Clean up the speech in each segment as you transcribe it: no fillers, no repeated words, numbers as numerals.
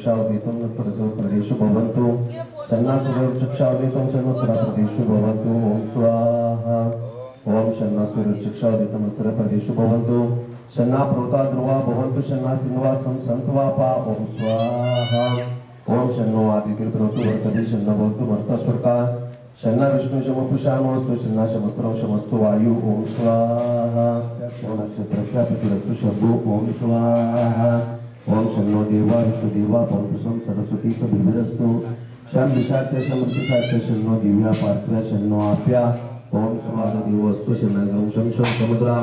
चक्षावदितं नस्तरसो प्रदेशो भवन्तु शन्नासुरं चक्षावदितं चन्नस्तरा प्रदेशो भवन्तु ओम स्वाहा ओम शन्नासुरं चक्षावदितं नस्तरा प्रदेशो भवन्तु शन्ना प्रोता ध्रुवा भवन्तु शन्ना सिन्वा संसंतवापा ओम स्वाहा ओम शन्नो आदित्य वर्तते शन्न भवतु मर्तस्वर्का शन्ना विष्णु शमपुषामस्तु शन्ना शमस्त्रं शमस्तु वायु ओम स्वाहा ओम नक्षत्रस्य प्रतिरस्तु शब्दो ओम स्वाहा ओम शन्नो देवा विष्णुदेवा पौरुषं सरस्वती सभिरस्तु शं विशाख्य समृद्धिशाख्य शन्नो दिव्या पार्थिव शन्नो आप्या ओम स्वाहा देवस्तु शन्नागं शं शं समुद्रा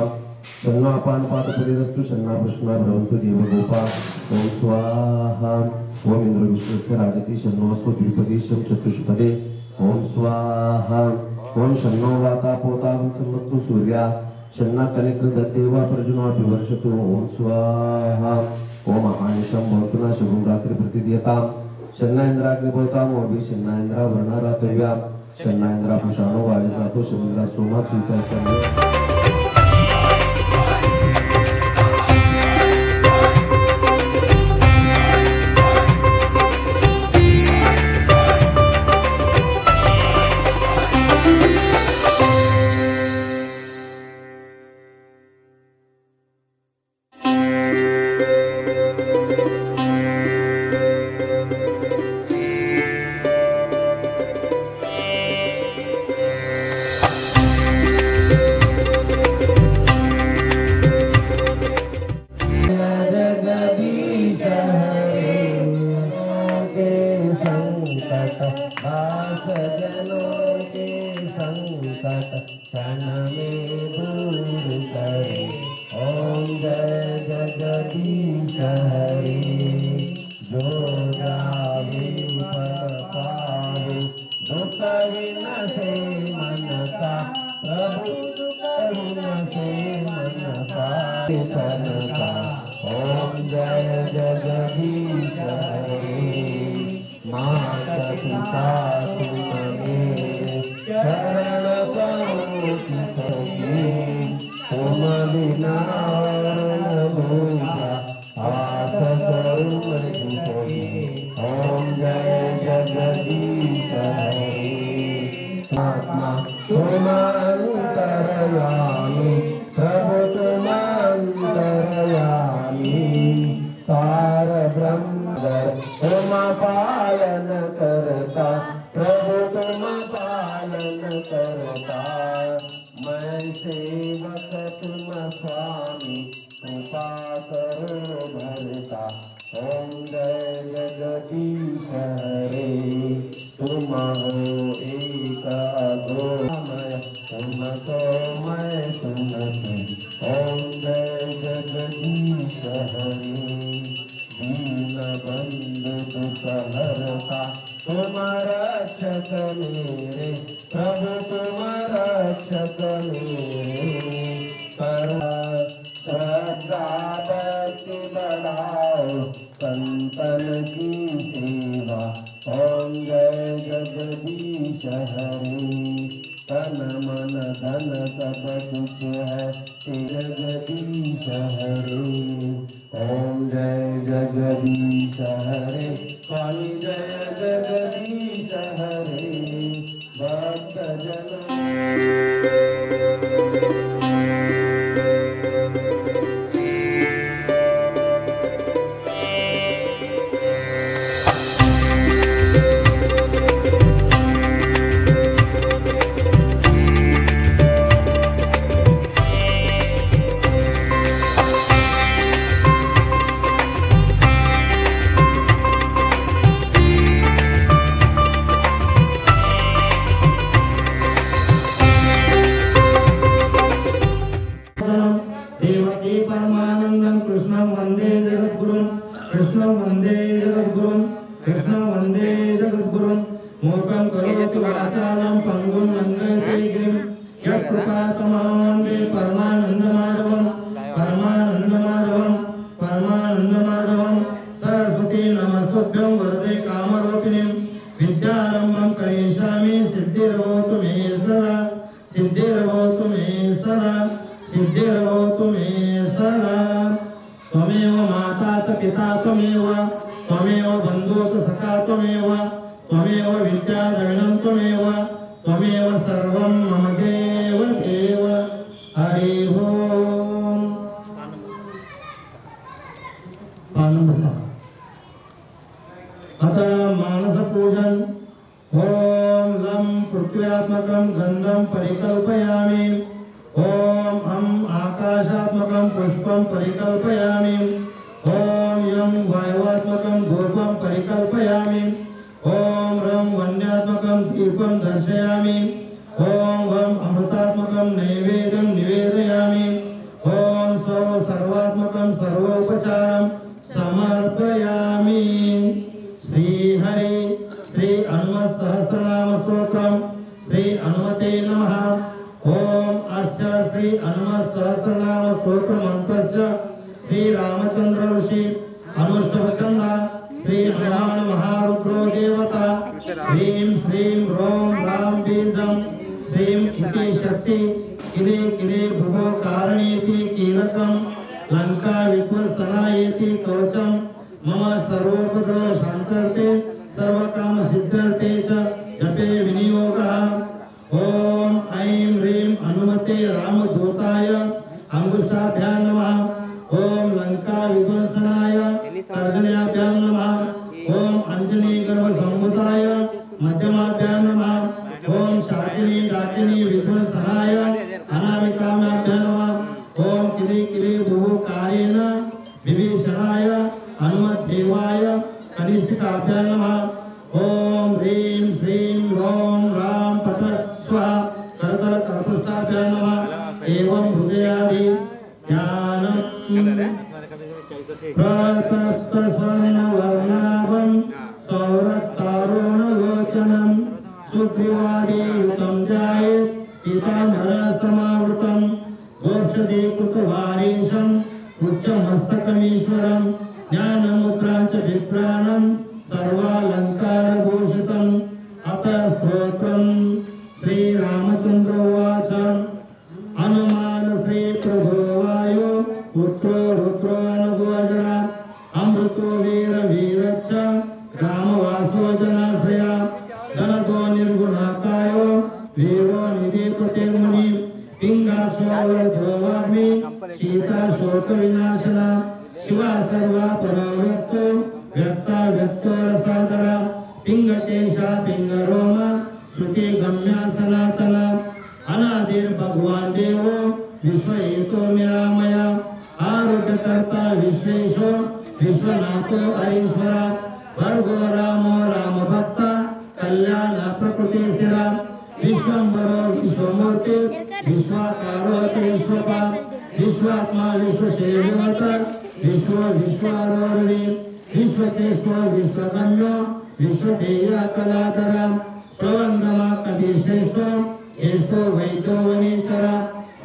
शन्नो अपानपातपतिरस्तु शन्ना कृष्णा भवन्तु देवगोपा ओम स्वाहा ओम इंद्र विष्णुस्य राजति शन्नो स्वद्विपदे शं चतुष्पदे ओम स्वाहा ओम शन्नो वाता पोता समस्तु सूर्या शन्ना कनिकृतदेवा प्रजुनोऽपि वर्षतु ओम स्वाहा ओम अमानिशं भवतु न शुभं रात्रि प्रतिदीयतां शन्ना इंद्राग्निभवताम् ओभि शन्ना इंद्रा वर्णारातव्या शन्ना इंद्रा पुषाणो वायुसातो शन्ना सोमा स्वीकर्तव्य सिद्धिर्भवतु मे सदा त्वमेव माता च पिता त्वमेव त्वमेव बन्धुः सखा त्वमेव त्वमेव विद्या द्रविणं त्वमेव त्वमेव सर्वं मम देव देव हरि ओम आनंद अतः मानस पूजन ओम लं पृथ्व्यात्मकं गंधं परिकल्पयामि ओम हम आकाशात्मकं पुष्पं परिकल्पयामि ओम यं वायुवात्मकं धूपं परिकल्पयामि ओम रं वन्यात्मकं दीपं दर्शयामि ओम वं अमृतात्मकं नैवेद्यं निवेदयामि ओम सर्वात्मकं सर्वोपचारं समर्पयामि श्री हरि श्री हनुमत् सहस्रनाम स्तोत्रम श्री हनुमते नमः ओम अस्य श्री हनुमत् सहस्रनाम स्तोत्र मंत्रस्य श्री रामचंद्र ऋषि अनुष्टभ छंद श्री हनुमान महारुद्रो देवता ह्रीं श्रीं रों राम बीजं श्रीं इति शक्ति किले किले भुवो कारणेति कीलकं लंका विध्वंसनायेति कवचं मम सर्वोपद्रव शांतर्थे सर्वकाम सिद्ध्यर्थे च जपे विनियोगः ओम ऐं ह्रीं हनुमते रामदूताय अंगुष्ठाभ्यां नमः ओम लंका विध्वंसनाय तर्जन्याभ्यां नमः ओम अंजनी गर्भ संभूताय मध्यमाभ्यां नमः ओम शाकिनी डाकिनी विध्वंसनाय अनामिकाभ्यां नमः ओम किले किले भुवकारेण विभीषणाय हनुमद्देवाय कनिष्ठिकाभ्यां नमः ओम ह्रीं श्रीं रों राम पठः स्वाहा करतल कर्पृष्ठाभ्यां नमः एवं हृदयादि ध्यानं प्रतप्तस्वर्णवर्णाभं सौरतारोणलोचनं सुग्रीवादियुतं ध्यायेत् पीताम्बरसमावृतं गोक्षदीकृतवारीशं उच्चमस्तकमीश्वरं ज्ञानमुद्रां च बिभ्राणं सर्वालङ्कारभूषितम् अथ स्तोत्रं श्रीरामचन्द्र उवाच हनुमान श्रीप्रभो वायो पुत्रो रुद्रो अनुगोचरा अमृतो वीरवीरच्च रामवासो जनाश्रया धनदो निर्गुणकायो वीरो निधिपतिर्मुनि पिङ्गाक्षो वरदो वाग्मी सीता शोकविनाशना शिवा सर्वा पराव्यक्तो व्यक्ता व्यक्तो रसादरा पिङ्गकेशा पिङ्गरोमा श्रुति गम्या सनातना अनादिर्भगवान् देवो विश्वहेतो निरामय आरोग्यकर्ता विश्वेशो विश्वनाथो हरीश्वरा भर्गो रामो रामभक्ता कल्याण प्रकृति स्थिरा विश्वम्भरो विश्वमूर्ति विश्वाकारो विश्वपा विश्वात्मा विश्वसेवित विश्व विश्वारोर्वी विश्वचेष्टो विश्वगम्यो विश्वधेया कलाधरा प्रबंधमा कविश्रेष्ठो ज्येष्ठो वैद्यो वनीचरा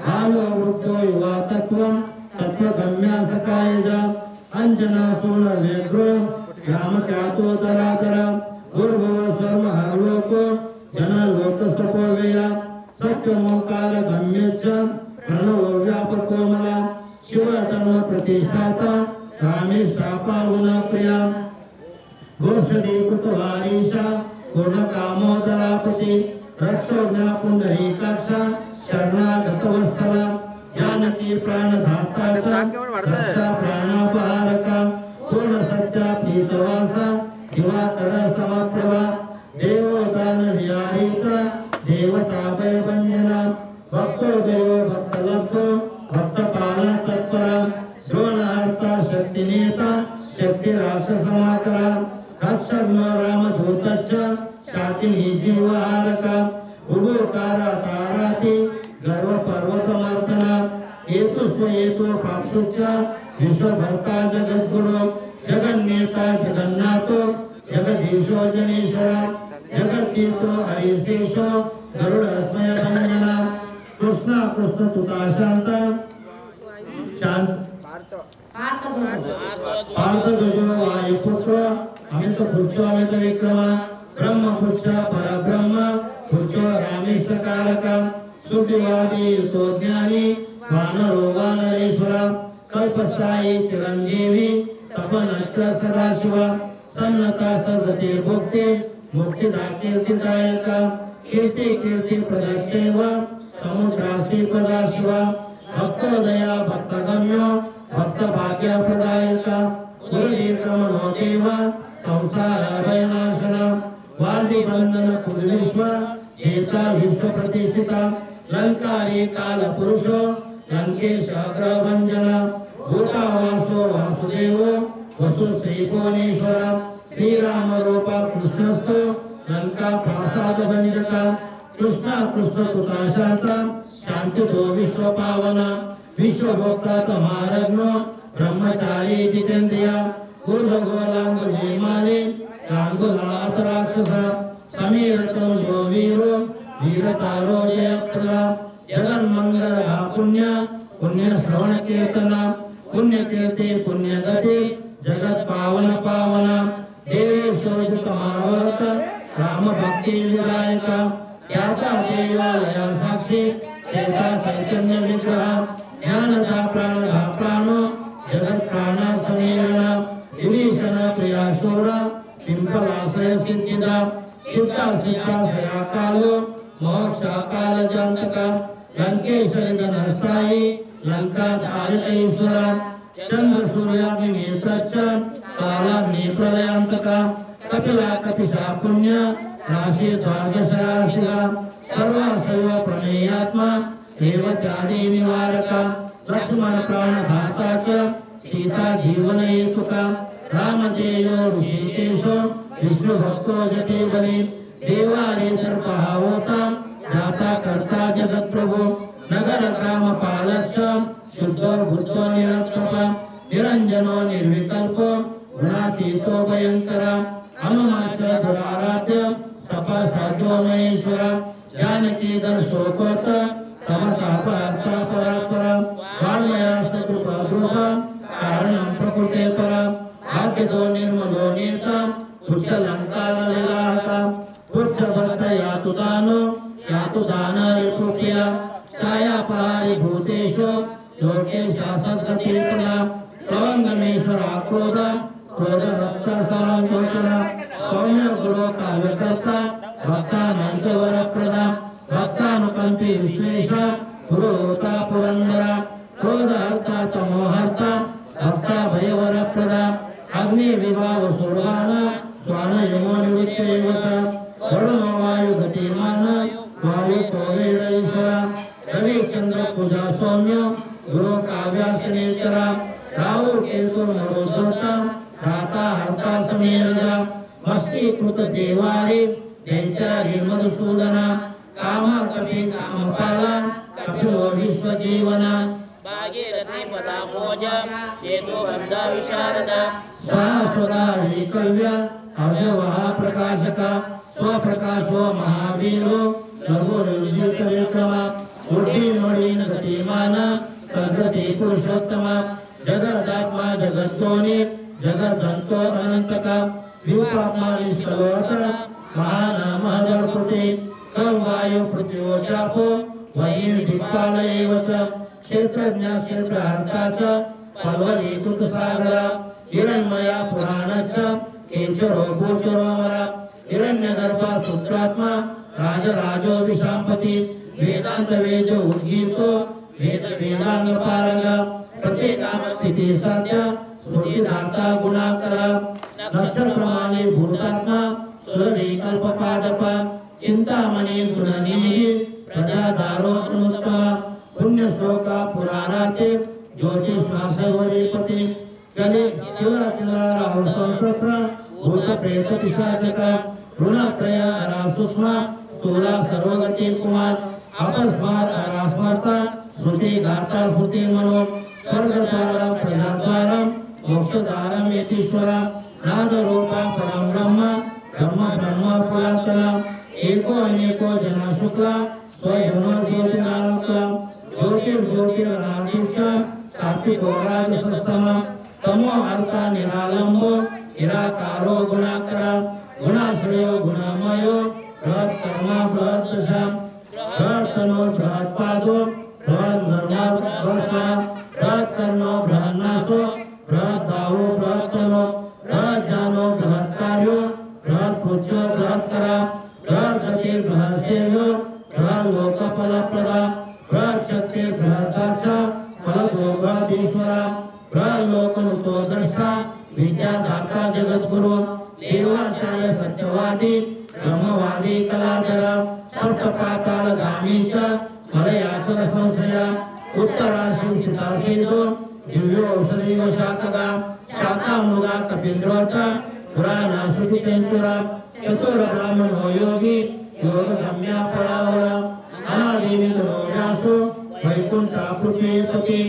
बालो वृद्धो युवा तत्त्वं तत्त्वगम्या सकायजा अंजना सूर्णव्यग्रो रामख्यातो तरातरा गुरुभव स्वमहालोको जनलोकस्तपो व्यया सत्यमोकार गम्यच्च प्रणवो व्यापको मला शिवधर्म प्रतिष्ठाता कामेष्टापावना प्रिया घोषदीकृतवारीशा गुणकामोदरापति रक्षोज्ञा पुण्डरीकाक्षा शरणागतवत्सला जानकी प्राणधाता च रक्षा प्राणापहारका पूर्णसत्या पीतवासा दिवाकर समप्रभा देवोदानविहारी च देवताभयभञ्जना भक्तो देवो भक्तलब्धो भक्तपालन तत्परा द्रोणार्ता शक्तिनेता शक्तिराक्षसमाकरा रक्षग्नो रामदूतच्च शाकिनी जीवहारका उभोकारा ताराति गर्वपर्वतमर्दना हेतुस्त्वहेतो पाक्षुच्च विश्वभर्ता जगद्गुरो जगन्नेता जगन्नाथो जगदीशो जनेश्वरा जगद्गीतो हरिशेषो गरुडस्मयभञ्जना कृष्ण कृष्ण तुता शांत शांत पार्थध्वजो वायुपुत्र अमित पुच्छो अमित विक्रम ब्रह्म पुच्छ परब्रह्म पुच्छो रामेश्वरकारक सुग्रीवादी युतो ज्ञानी वानरो वानरेश्वर कल्पस्थायी चिरंजीवी तपनच्च सदाशिव सन्नता सद्गतिर्भुक्ति मुक्तिदा कीर्तिदायक कीर्ति कीर्ति प्रदक्षेव समुद्रासी प्रदाशिव भक्तोदया भक्तगम्यो भक्त भाग्य प्रदायक कुलविक्रमणो देव संसार भयनाशन वादी बंधन कुलविश्व चेता विश्व प्रतिष्ठिता लंकारी काल पुरुषो लंकेश अग्रभंजन भूतावासो वासुदेवो वसु श्री भुवनेश्वर श्रीराम रूप कृष्णस्तो लंका प्रसाद भंजक कृष्ण कृष्ण सुता शांति दो विश्व पावन विश्व भोक्ता तमारग्नो ब्रह्मचारी जितेंद्रिय ऊर्ध्वगोलांग जयमाली गांगुलात राक्षस समीरतो जो वीरो वीरतारो जयप्रदा जगन मंगल पुण्य पुण्य श्रवण कीर्तन पुण्य कीर्ति पुण्य गति जगत पावन पावन देवेश्वर तमावत राम भक्ति विदायक ज्ञाता देवालय साक्षी चेता चैतन्य विग्रह ज्ञानदा प्राणदा प्राणो जगत प्राण समीरण विभीषण प्रिया शूर पिंपलाश्रय सिद्धिदा सिद्धा सिद्धाश्रया कालो मोक्ष काल जातक लंकेश जनसाई लंका धारित ईश्वर चंद्र सूर्याग्नि नेत्रच्च कालाग्नि प्रलयांतक कपिला कपिशा पुण्य राशि द्वादश राशिगा सर्वाश्रय प्रमेयात्मा देवचारी निवारक लक्ष्मण प्राणघाता च सीता जीवन हेतुका रामदेयो ऋषिकेशो विष्णु भक्तो जटेवरी देवारी दर्पहावोता दाता कर्ता जगत प्रभु नगर ग्राम पालच्च शुद्धो बुद्धो निरत्रप निरंजनो निर्विकल्पो गुणातीतो भयंकर हनुमाच दुराराध्य सपा साधो महेश्वर जानकी दर्शोकोत तमतापरात्ता परात्परा वाण्मयास्त कृपा गृह कारणं प्रकृते परा भाग्यदो निर्मलो नेता उच्च लंकार लीलाका उच्च भक्त यातु दान रिपुप्रिया छाया पारि भूतेषु लोकेश सद्गतिर्पला प्लवंगमेश्वर आक्रोध क्रोध सत्संचोचन सौम्य गुरो काव्यकर्ता भक्तानांच वरप्रदा भक्तानुकंपी विश्वेश गुरुता पुरंदरा क्रोधहर्ता तमोहर्ता भक्ता भयवरप्रदा अग्नि विभाव सुरवान स्वान यमो निवृत्तेव च वरुणो वायु गतिमान वायु कोवेद ईश्वर रवि चंद्र पूजा सौम्य गुरु काव्यासनेश्वर राहु केतु मरोधोता राता हर्ता समीरजा मस्तीकृत देवारी दैत्यारी मधुसूदन काम कपि कामपाला कपिलो विश्वजीवना भागीरथी पदा मोज सेतु बंधा विशारद स्वासुदा विकल्य अव्यवहा प्रकाशक स्वप्रकाशो महावीरो लघुर्जित विक्रम उर्धीमणीन गतिमान सद्गति पुरुषोत्तम जगदात्मा जगद्योनि जगदंतो अनंतक विपात्मा विष्णुवर्त महान महदर्पति कम वायु पृथ्व्योचापो वही दिक्पालयेव च क्षेत्रज्ञ क्षेत्रहर्ता च पल्वलीकृत सागर हिरण्मया पुराणच्च केचरो गोचरो अमर हिरण्यगर्भा सूत्रात्मा राजराजो विशांपति वेदांत वेदो उद्गीतो वेद वेदांग पारग प्रत्येकाम स्थिति साध्य स्मृतिदाता गुणाकर नक्षत्रमानी भूतात्मा सुरविकल्प पादप चिंतामणि गुणनिधि प्रजाधारो अनुत्तम पुण्य श्लोका पुराणाते ज्योतिष्मासर्वपति कले किलर संसत्र भूत प्रेत पिशाचक ऋणत्रय अरासूक्ष्म स्थूला सर्वगति कुमार अपस्मार अरास्मर्ता श्रुति गाता स्मृति मनो स्वर्गद्वारम प्रजाद्वारम मोक्षद्वारम यतीश्वर नाद रूपा परम ब्रह्म ब्रह्म ब्रह्म पुरातन एको अनेको जना शुक्ला स्वयं ज्योतिरालोकला ज्योतिर्ज्योतिरनादीक्ष सात्विको राजसस्तम तमो अर्था निरालंबो निराकारो गुणाकर गुणाश्रयो गुणमयो बृहत् कर्म बृहत् दशा बृहत् तनो बृहत् पादो बृहत् धर्म बृहत् बृहत् कर्णो बृहत् नासो बृहत् बाहु बृहत् प्रदा प्रक्षते प्रदाचा फलतो बृहदीश्वरा प्रलोकनुतो द्रष्टा विद्यादाता जगद्गुरु देवाचार्य सत्यवादी ब्रह्मवादी कलाधरा सप्तपाताल गामीच मलयाच संशया उत्तराशी स्थितासीतो दिव्यो औषधीव शातका शाखामुगा कपींद्रोता पुराणा श्रुतिचंचुरा चतुर ब्राह्मणो योगी योगगम्या परावरा अनादिनिधनो व्यासो वैकुंठा पृथ्वीपति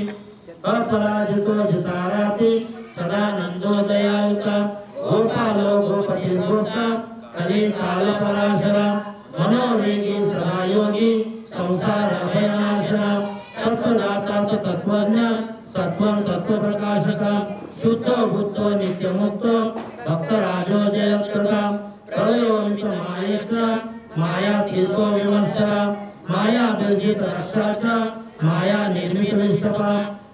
अपराजितो जिताराति सदानंदो दयायुता गोपालो गोपतिर्गोप्ता कली काल पराशरा मनोवेगी सदा योगी संसार भयनाशना तत्वदाता तत्वज्ञ तत्वं तत्वप्रकाशक शुद्धो बुद्धो नित्यमुक्तो भक्तराजो जयत्कृता प्रलयोमित मायेच मायातीतो विमत्सरा माया विर्जित रक्षाच माया निर्मित विष्टपा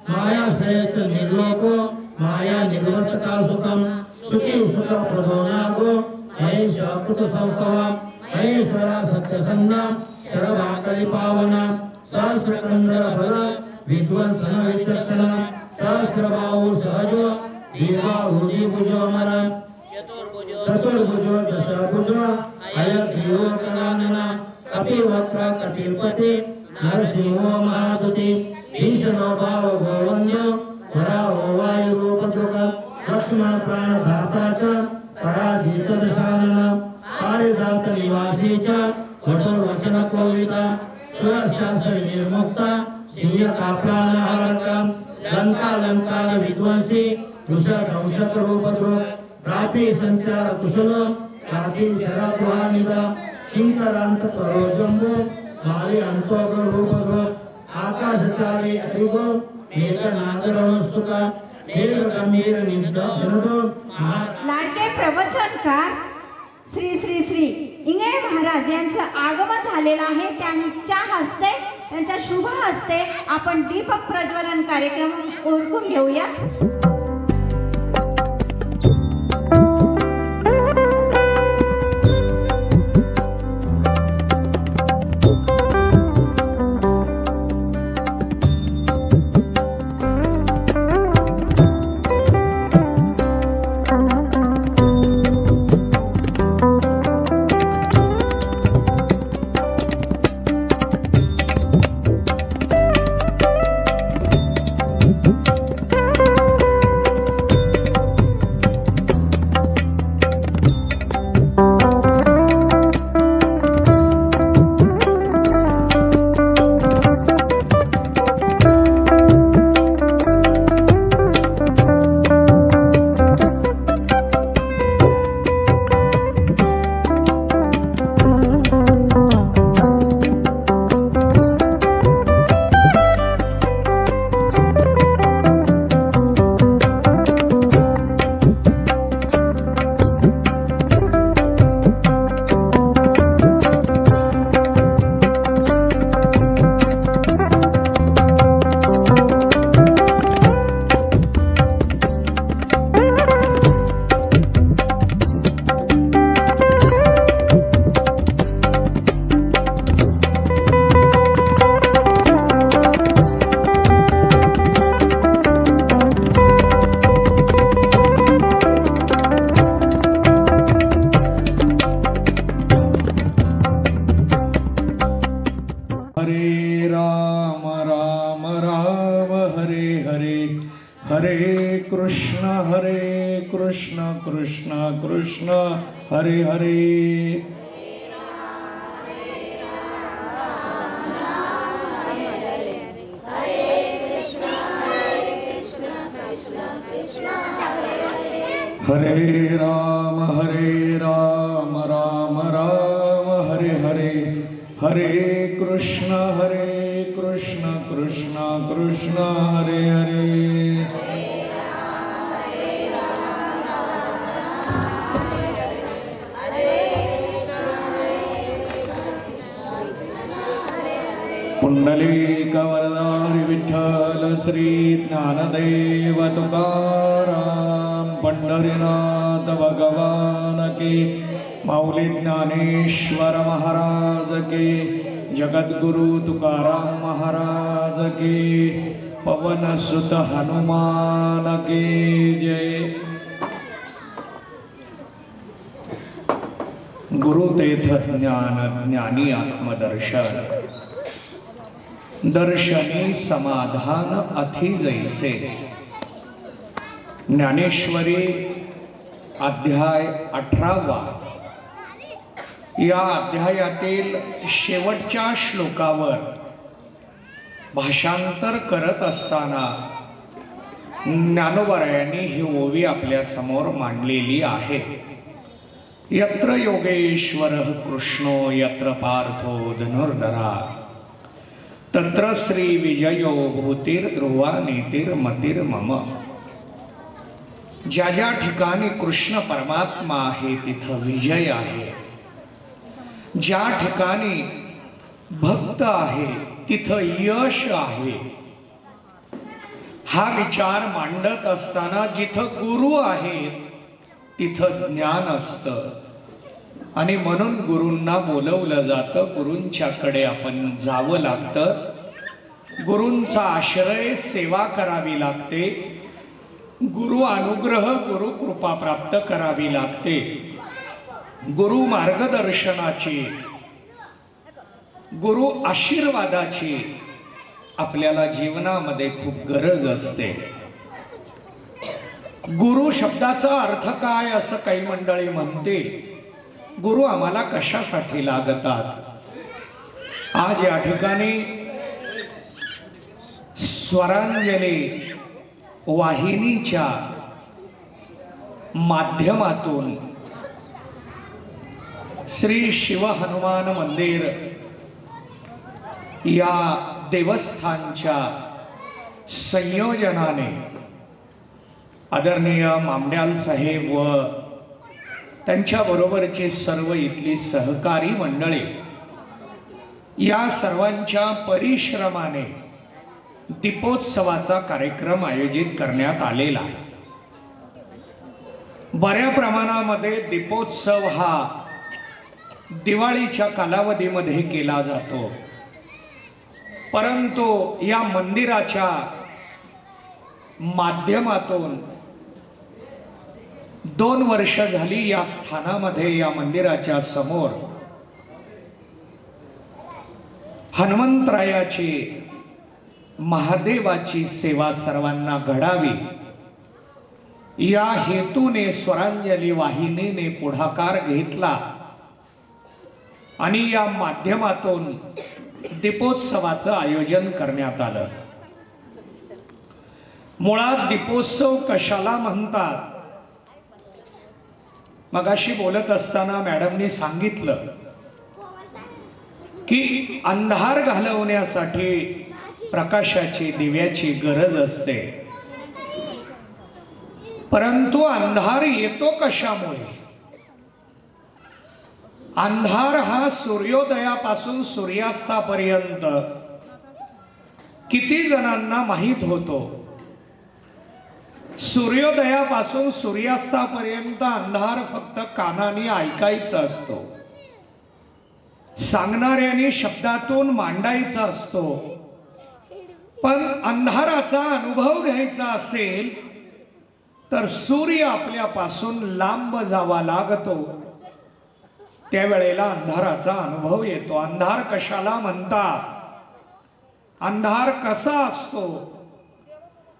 माया श्रेयच निर्लोको माया निर्वर्तका सुखम सुखी सुख प्रदोनागो महेश अकृत संस्थवा महेश्वरा सत्यसंधा शरवा कलिपावना सहस्रकंदर भला विद्वंसन विचक्षणा सहस्रबाहु सहजो दीर्घाहुजी भुजो अमरा चतुर्भुजो दशभुजो अयग्रीवो कलानना कपिवक्त्र कपिलपति नरसिंहो महादुति भीषणो भाव गोवन्यो वराहो वायुरूपदुःख लक्ष्मण प्राणधाता च पराजित दशानना पारिजात निवासी च कठोरवचन कोविदा सुरशास्त्र निर्मुक्ता सिंह का प्राणहारका लंकालंकार विध्वंसी वृषध्वंसक रूपद्रुप रात्रि संचार कुशलो रात्रि शरकुहानिदा किंकरांत करो जम्बो मारी अंतोग्र रूपद्रुप आकाशचारी हरिगो मेघनादरणोस्तुका मेघ गंभीर निंदो लाडके प्रवचनकार श्री श्री श्री इंगळे महाराज यांचं आगमन झालेलं आहे. त्यांच्या शुभ हस्ते आपण दीपक प्रज्वलन कार्यक्रम उरकून घेऊया. कृष्ण कृष्ण हरे हरे. हरे राम राम राम हरे हरे. हरे कृष्ण कृष्ण कृष्ण हरे हरे. पुंडलिक वरदारी विठ्ठल श्री ज्ञानदेव तुकाराम पंढरीनाथ भगवान की, माऊली ज्ञानेश्वर महाराज की, जगद्गुरु तुकाराम महाराज की, पवन सुत हनुमान की जय। गुरुतीर्थ ज्ञान ज्ञानी आत्मदर्शन, दर्शनी समाधान अथि जैसे। ज्ञानेश्वरी अध्याय 18। या अध्यायातील शेवटच्या श्लोकावर भाषांतर करत असताना ज्ञानोबरायांनी ही ओवी आपल्या समोर मांडलेली आहे। यत्र योगेश्वरः कृष्णो यत्र पार्थो धनुर्धरा, तत्र श्री विजयो भूतिर्ध्रुवा नीतिर्मतिर्मम। ज्या ज्या ठिकाणी कृष्ण परमात्मा आहे तिथं विजय आहे, ज्या ठिकाणी भक्त आहे तिथं यश आहे। हा विचार मांडत असताना जिथं गुरु आहे तिथं ज्ञान असतं आणि म्हणून गुरूंना बोलवलं जातं, गुरूंच्याकडे आपण जावं लागतं, गुरूंचा आश्रय सेवा करावी लागते, गुरु अनुग्रह गुरु कृपा प्राप्त करावी लागते। गुरु मार्गदर्शनाची, गुरु आशीर्वादाची आपल्याला जीवनामध्ये खूप गरज असते। गुरु शब्दाचा अर्थ काय असं काही मंडळी म्हणते। गुरु आम्हाला कशासाठी लागतात? आज या ठिकाणी स्वरांजली वाहिनीच्या माध्यमातून श्री शिव हनुमान मंदिर या देवस्थानच्या संयोजनाने आदरणीय मामड्याल साहेब व त्यांच्याबरोबरचे सर्व इथली सहकारी मंडळी या सर्वांच्या परिश्रमाने दीपोत्सवाचा कार्यक्रम आयोजित करण्यात आलेला आहे। बऱ्या प्रमाणामध्ये दीपोत्सव हा दिवाळीच्या कालावधीमध्ये केला जातो, परंतु या मंदिराच्या माध्यमातून 2 वर्ष झाली या स्थानामध्ये, या मंदिराच्या समोर हनुमंतरायाची, महादेवाची सेवा सर्वांना घडावी या हेतूने स्वरांजली वाहिनीने पुढाकार घेतला आणि या माध्यमातून दीपोत्सवाचं आयोजन करण्यात आलं। मुळात दीपोत्सव कशाला म्हणतात? मगाशी बोलत असताना मॅडमनी सांगितलं की अंधार घालवण्यासाठी प्रकाशाची, दिव्याची गरज असते, परंतु अंधार येतो कशामुळे? अंधार हा सूर्योदयापासून सूर्यास्तापर्यंत किती जणांना माहीत होतो? सूर्योदयापासून सूर्यास्तापर्यंत अंधार फक्त कानाने ऐकायचा असतो, सांगणाऱ्याने शब्दातून मांडायचा असतो, पण अंधाराचा अनुभव घ्यायचा असेल तर सूर्य आपल्यापासून लांब जावा लागतो, त्यावेळेला अंधाराचा अनुभव येतो। अंधार कशाला म्हणतात? अंधार कसा असतो?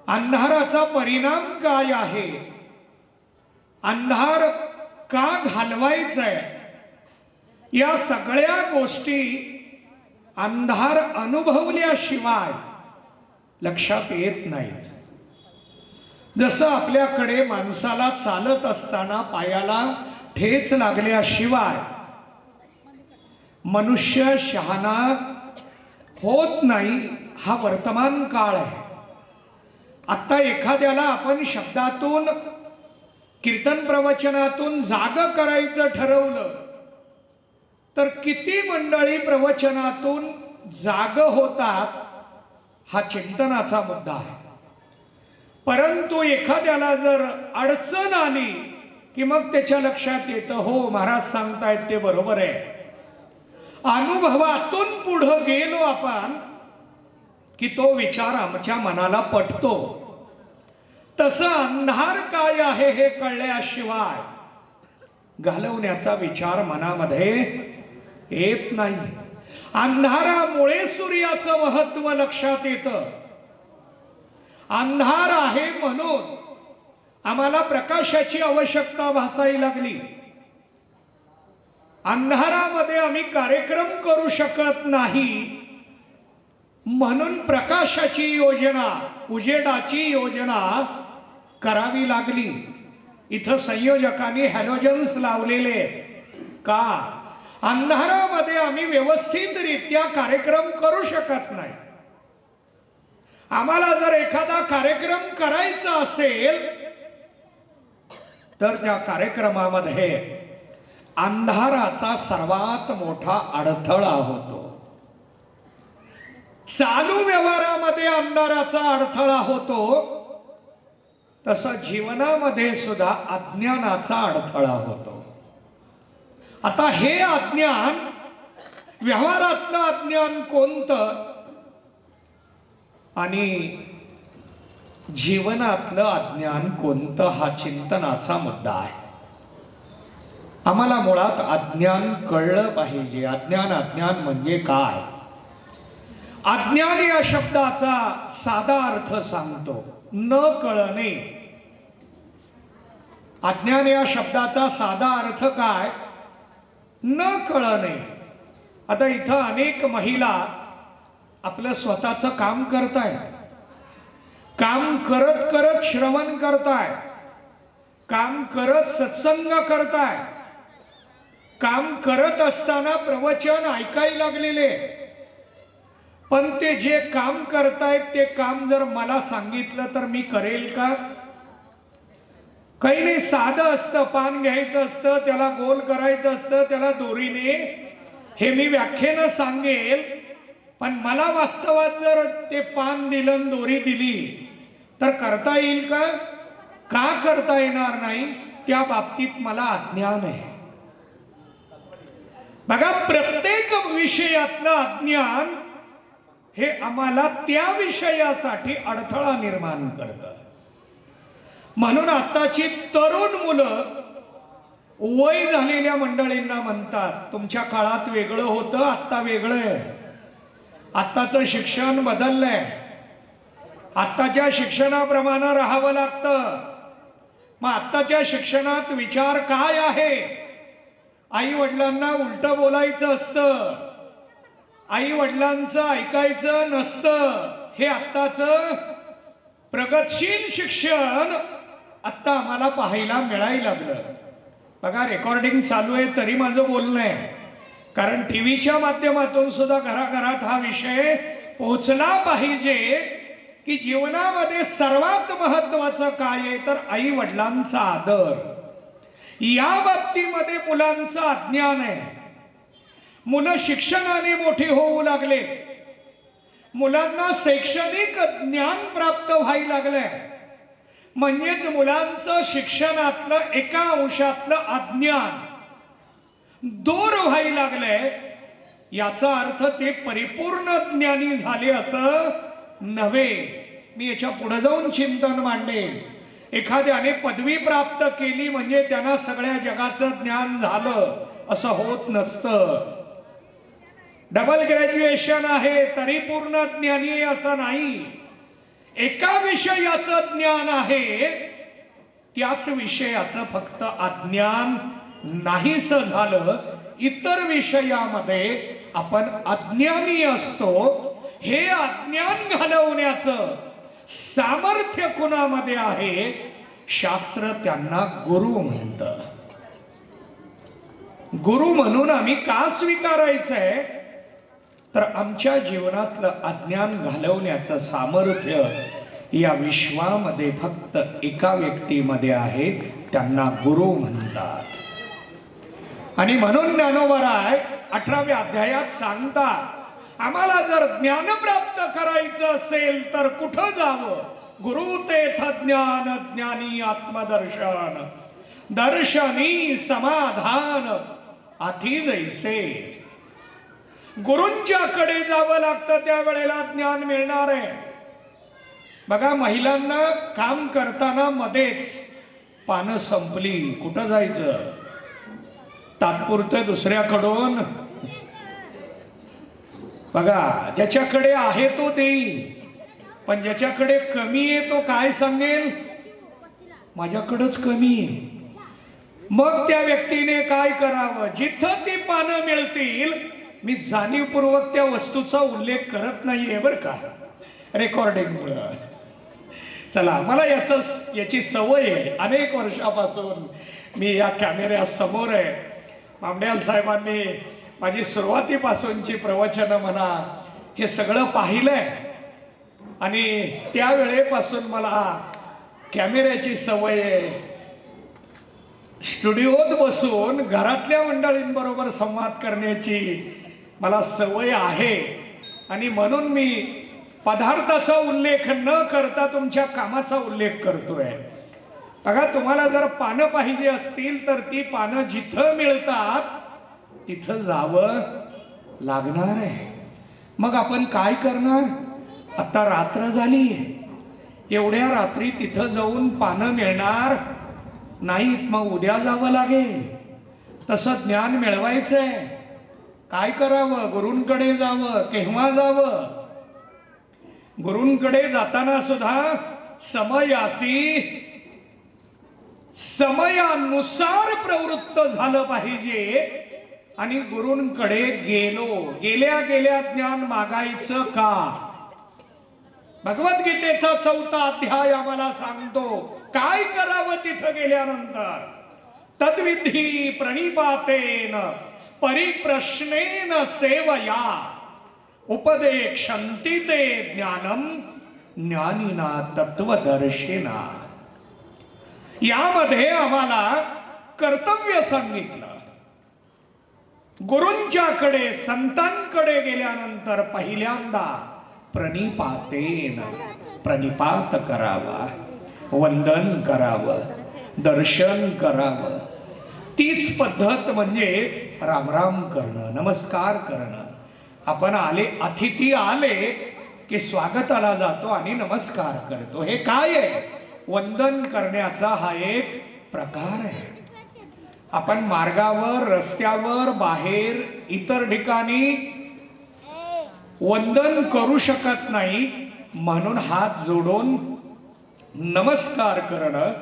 अंधाराचा परिणाम काय आहे? अंधार का घालवायचाय? या सगळ्या गोष्टी अंधार अनुभवल्याशिवाय लक्षात येत नाहीत। जसं आपल्याकडे माणसाला चालत असताना पायाला ठेच लागल्याशिवाय मनुष्य शहाणा होत नाही, हा वर्तमान काळ आहे। आता एखाद्याला आपण शब्दातून, कीर्तन प्रवचनातून जाग करायचं ठरवलं तर किती मंडळी प्रवचनातून जाग होतात हा चिंतनाचा मुद्दा आहे। परंतु एखाद्याला जर अडचण आली की मग त्याच्या लक्षात येतं, हो महाराज सांगतायत ते बरोबर आहे, अनुभवातून पुढं गेलो आपण की तो विचार आमच्या मनाला पटतो. तसं अंधार काय आहे हे कळल्याशिवाय घालवण्याचा विचार मनामध्ये येत नाही. अंधारामुळे सूर्याचं महत्व लक्षात येतं. अंधार आहे म्हणून आम्हाला प्रकाशाची आवश्यकता भासायला लागली. अंधारामध्ये आम्ही कार्यक्रम करू शकत नाही म्हणून प्रकाशाची योजना, उजेडाची योजना करावी लागली. इथं संयोजकांनी हॅलोजन्स लावलेले का? अंधारामध्ये आम्ही व्यवस्थितरित्या कार्यक्रम करू शकत नाही. आम्हाला जर एखादा कार्यक्रम करायचा असेल तर त्या कार्यक्रमामध्ये अंधाराचा सर्वात मोठा अडथळा होतो. चालू व्यवहारामध्ये अंधाराचा अडथळा होतो, तसं जीवनामध्ये सुद्धा अज्ञानाचा अडथळा होतो. आता हे अज्ञान, व्यवहारातलं अज्ञान कोणतं आणि जीवनातलं अज्ञान कोणतं हा चिंतनाचा मुद्दा आहे. आम्हाला मुळात अज्ञान कळलं पाहिजे. अज्ञान म्हणजे काय? अज्ञान या शब्दाचा साधा अर्थ सांगतो, न कळणे. अज्ञान या शब्दाचा साधा अर्थ काय? न कळणे. आता इथं अनेक महिला आपलं स्वतःचं काम करतायत. काम करत करत श्रवण करताय, काम करत सत्संग करताय, काम करत असताना प्रवचन ऐकायला लागलेले. पण ते जे काम करतायत ते काम जर मला सांगितलं तर मी करेल का? काही नाही, साधं असतं. पान घ्यायचं असतं, त्याला गोल करायचं असतं, त्याला दोरीने, हे मी व्याख्येनं सांगेल. पण मला वास्तवात जर ते पान दिलं, दोरी दिली तर करता येईल का? का करता येणार नाही? त्या बाबतीत मला अज्ञान आहे. बघा, प्रत्येक विषयातलं अज्ञान हे आम्हाला त्या विषयासाठी अडथळा निर्माण करतं. म्हणून आताची तरुण मुलं वय झालेल्या मंडळींना म्हणतात, तुमच्या काळात वेगळं होतं, आत्ता वेगळं आहे. आत्ताचं शिक्षण बदललंय, आत्ताच्या शिक्षणाप्रमाणे राहावं लागतं. मग आत्ताच्या शिक्षणात विचार काय आहे? आई वडिलांना उलट बोलायचं असतं, आई वडिलांचं ऐकायचं नसतं. हे आत्ताचं प्रगतशील शिक्षण आत्ता आम्हाला पाहायला मिळायला लागलं. बघा, रेकॉर्डिंग चालू आहे तरी माझं बोलणं आहे, कारण टीव्हीच्या माध्यमातून सुद्धा घराघरात हा विषय पोहोचला पाहिजे की जीवनामध्ये सर्वात महत्वाचं काय आहे तर आई वडिलांचा आदर. या बाबतीमध्ये मुलांचं अज्ञान आहे. मुलं शिक्षणाने मोठी होऊ लागले, मुलांना शैक्षणिक ज्ञान प्राप्त व्हायला लागलंय. म्हणजेच मुलांचं शिक्षणातलं एका अंशातलं अज्ञान दूर व्हायला लागलंय. याचा अर्थ ते परिपूर्ण ज्ञानी झाले असं नव्हे. मी याच्या पुढे जाऊन चिंतन मांडेल. एखाद्याने पदवी प्राप्त केली म्हणजे त्यांना सगळ्या जगाचं ज्ञान झालं असं होत नसतं. डबल ग्रॅज्युएशन आहे तरी पूर्ण ज्ञानी आहे असं नाही. एका विषयाचं ज्ञान आहे, त्याच विषयाचं फक्त अज्ञान नाहीसं झालं. इतर विषयामध्ये आपण अज्ञानी असतो. हे अज्ञान घालवण्याचं सामर्थ्य कुणामध्ये आहे? शास्त्र त्यांना गुरु म्हणतं. गुरु म्हणून आम्ही का स्वीकारायचंय तर आमच्या जीवनातलं अज्ञान घालवण्याचं सामर्थ्य या विश्वामध्ये फक्त एका व्यक्तीमध्ये आहे, त्यांना गुरु म्हणतात. आणि म्हणून ज्ञानोबराय 18व्या अध्यायात सांगतात, आम्हाला जर ज्ञान प्राप्त करायचं असेल तर कुठं जावं? गुरु तेथ ज्ञान, ज्ञानी आत्मदर्शन, दर्शनी समाधान अति जैसे. गुरूंच्याकडे जावं लागतं त्यावेळेला ज्ञान मिळणार आहे. बघा, महिलांना काम करताना मध्येच पानं संपली, कुठं जायचं? तात्पुरतं दुसऱ्याकडून. बघा, ज्याच्याकडे आहे तो देईल, पण ज्याच्याकडे कमी आहे तो काय सांगेल? माझ्याकडंच कमी आहे. मग त्या व्यक्तीने काय करावं? जिथं ती पानं मिळतील, मी जाणीवपूर्वक त्या वस्तूचा उल्लेख करत नाहीये बरं का, रेकॉर्डिंगमुळं. चला, मला याची सवय आहे. अनेक वर्षापासून मी या कॅमेऱ्यासमोर आहे. मामड्याल साहेबांनी माझी सुरुवातीपासूनची प्रवचनं म्हणा, हे सगळं पाहिलंय आणि त्यावेळेपासून मला कॅमेऱ्याची सवय आहे. स्टुडिओत बसून घरातल्या मंडळींबरोबर संवाद करण्याची मला सवय आहे आणि म्हणून मी पदार्थाचा उल्लेख न करता तुमच्या कामाचा उल्लेख करतोय. बघा, तुम्हाला जर पानं पाहिजे असतील तर ती पानं जिथं मिळतात तिथं जावं लागणार आहे. मग आपण काय करणार? आता रात्र झाली, एवढ्या रात्री तिथं जाऊन पानं मिळणार नाहीत, मग उद्या जावं लागेल. तसं ज्ञान मिळवायचंय, काय करावं? गुरूंकडे जावं. केव्हा जावं? गुरूंकडे जाताना सुद्धा समयानुसार प्रवृत्त झालं पाहिजे. आणि गुरूंकडे गेल्या गेल्या ज्ञान मागायचं का? भगवद्गीतेचा 4था अध्याय आम्हाला सांगतो काय करावं तिथं गेल्यानंतर. तद्विधी प्रणिपातेन परिप्रश्नेन सेवया उपदेक्षन्ति ते ज्ञानम ज्ञानिना तत्वदर्शिना. यामध्ये आम्हाला कर्तव्य सांगितलं. गुरूंच्याकडे संतांकडे गेल्यानंतर पहिल्यांदा प्रणिपातेन प्रणिपात करावा, वंदन करावं, दर्शन करावं. तीच पद्धत म्हणजे रामराम करणं, नमस्कार करणं. आपण अतिथी आले की स्वागताला जातो आणि नमस्कार करतो. हे काय आहे? वंदन करण्याचा हा एक प्रकार आहे. आपण मार्गावर, रस्त्यावर, बाहेर, इतर ठिकाणी वंदन करू शकत नाही, म्हणून हात जोडून नमस्कार करणं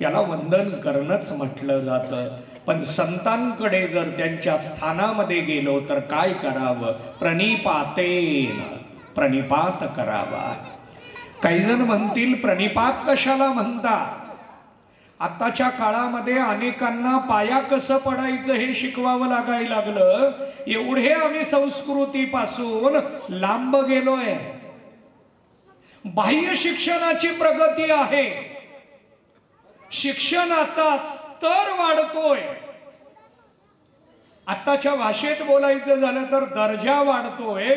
याला वंदन करणंच म्हटलं जातं. पण संतांकडे जर त्यांच्या स्थानामध्ये गेलो तर काय करावं? प्रणिपातेन प्रणिपात करावा. काही जण म्हणतील प्रणिपात कशाला म्हणतात? आताच्या काळामध्ये अनेकांना पाया कसं पडायचं हे शिकवावं लागायला लागलं. एवढे आम्ही संस्कृतीपासून लांब गेलोय. बाह्य शिक्षणाची प्रगती आहे, शिक्षणाचा स्तर वाढतोय. आताच्या भाषेत बोलायचं झालं तर दर्जा वाढतोय,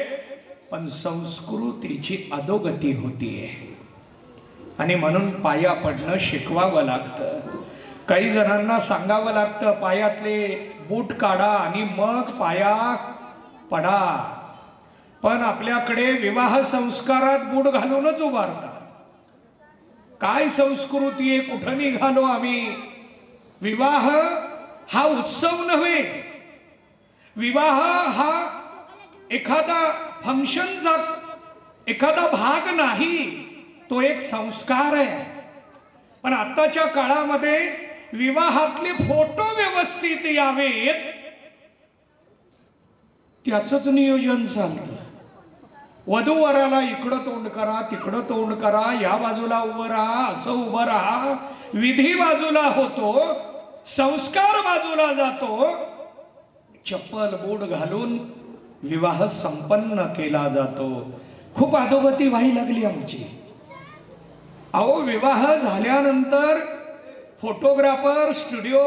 पण संस्कृतीची अधोगती होतीये. आणि म्हणून पाया पडणं शिकवावं लागतं. काही जणांना सांगावं लागतं पायातले बूट काढा आणि मग पाया पडा. पण आपल्याकडे विवाह संस्कारात बूट घालूनच उभारतात. काय संस्कृती आहे? कुठं निघालो आम्ही? विवाह हा उत्सव नव्हे. विवाह हा एखादा फंक्शनचा एखादा भाग नाही, तो एक संस्कार आहे. पण आताच्या काळामध्ये विवाहातले फोटो व्यवस्थित यावेत त्याचंच नियोजन चालतं. वधूवराला इकडं तोंड करा, तिकडं तोंड करा, या बाजूला उभं राहा, असं उभं राहा. विधी बाजूला होतो, संस्कार बाजूला जातो. चप्पल बूट घालून विवाह संपन्न केला जातो. खूप अधोगती व्हायला लागली आमची. अहो, विवाह झाल्यानंतर फोटोग्राफर, स्टुडिओ,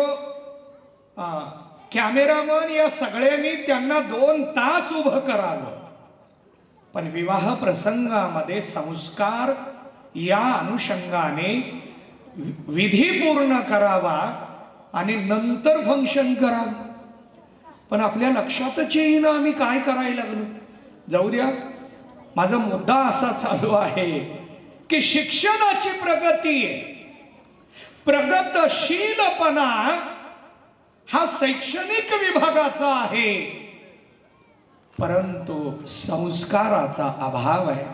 कॅमेरामन या सगळ्यांनी त्यांना 2 तास उभं करावं. पण विवाह प्रसंगामध्ये संस्कार या अनुषंगाने विधी पूर्ण करावा आणि नंतर फंक्शन करावं. पण आपल्या लक्षातच येईना आम्ही काय करायला लागलो. जाऊ द्या, माझा मुद्दा असा चालू आहे की शिक्षणाची प्रगती, प्रगतशीलपणा हा शैक्षणिक विभागाचा आहे, परंतु संस्काराचा अभाव आहे,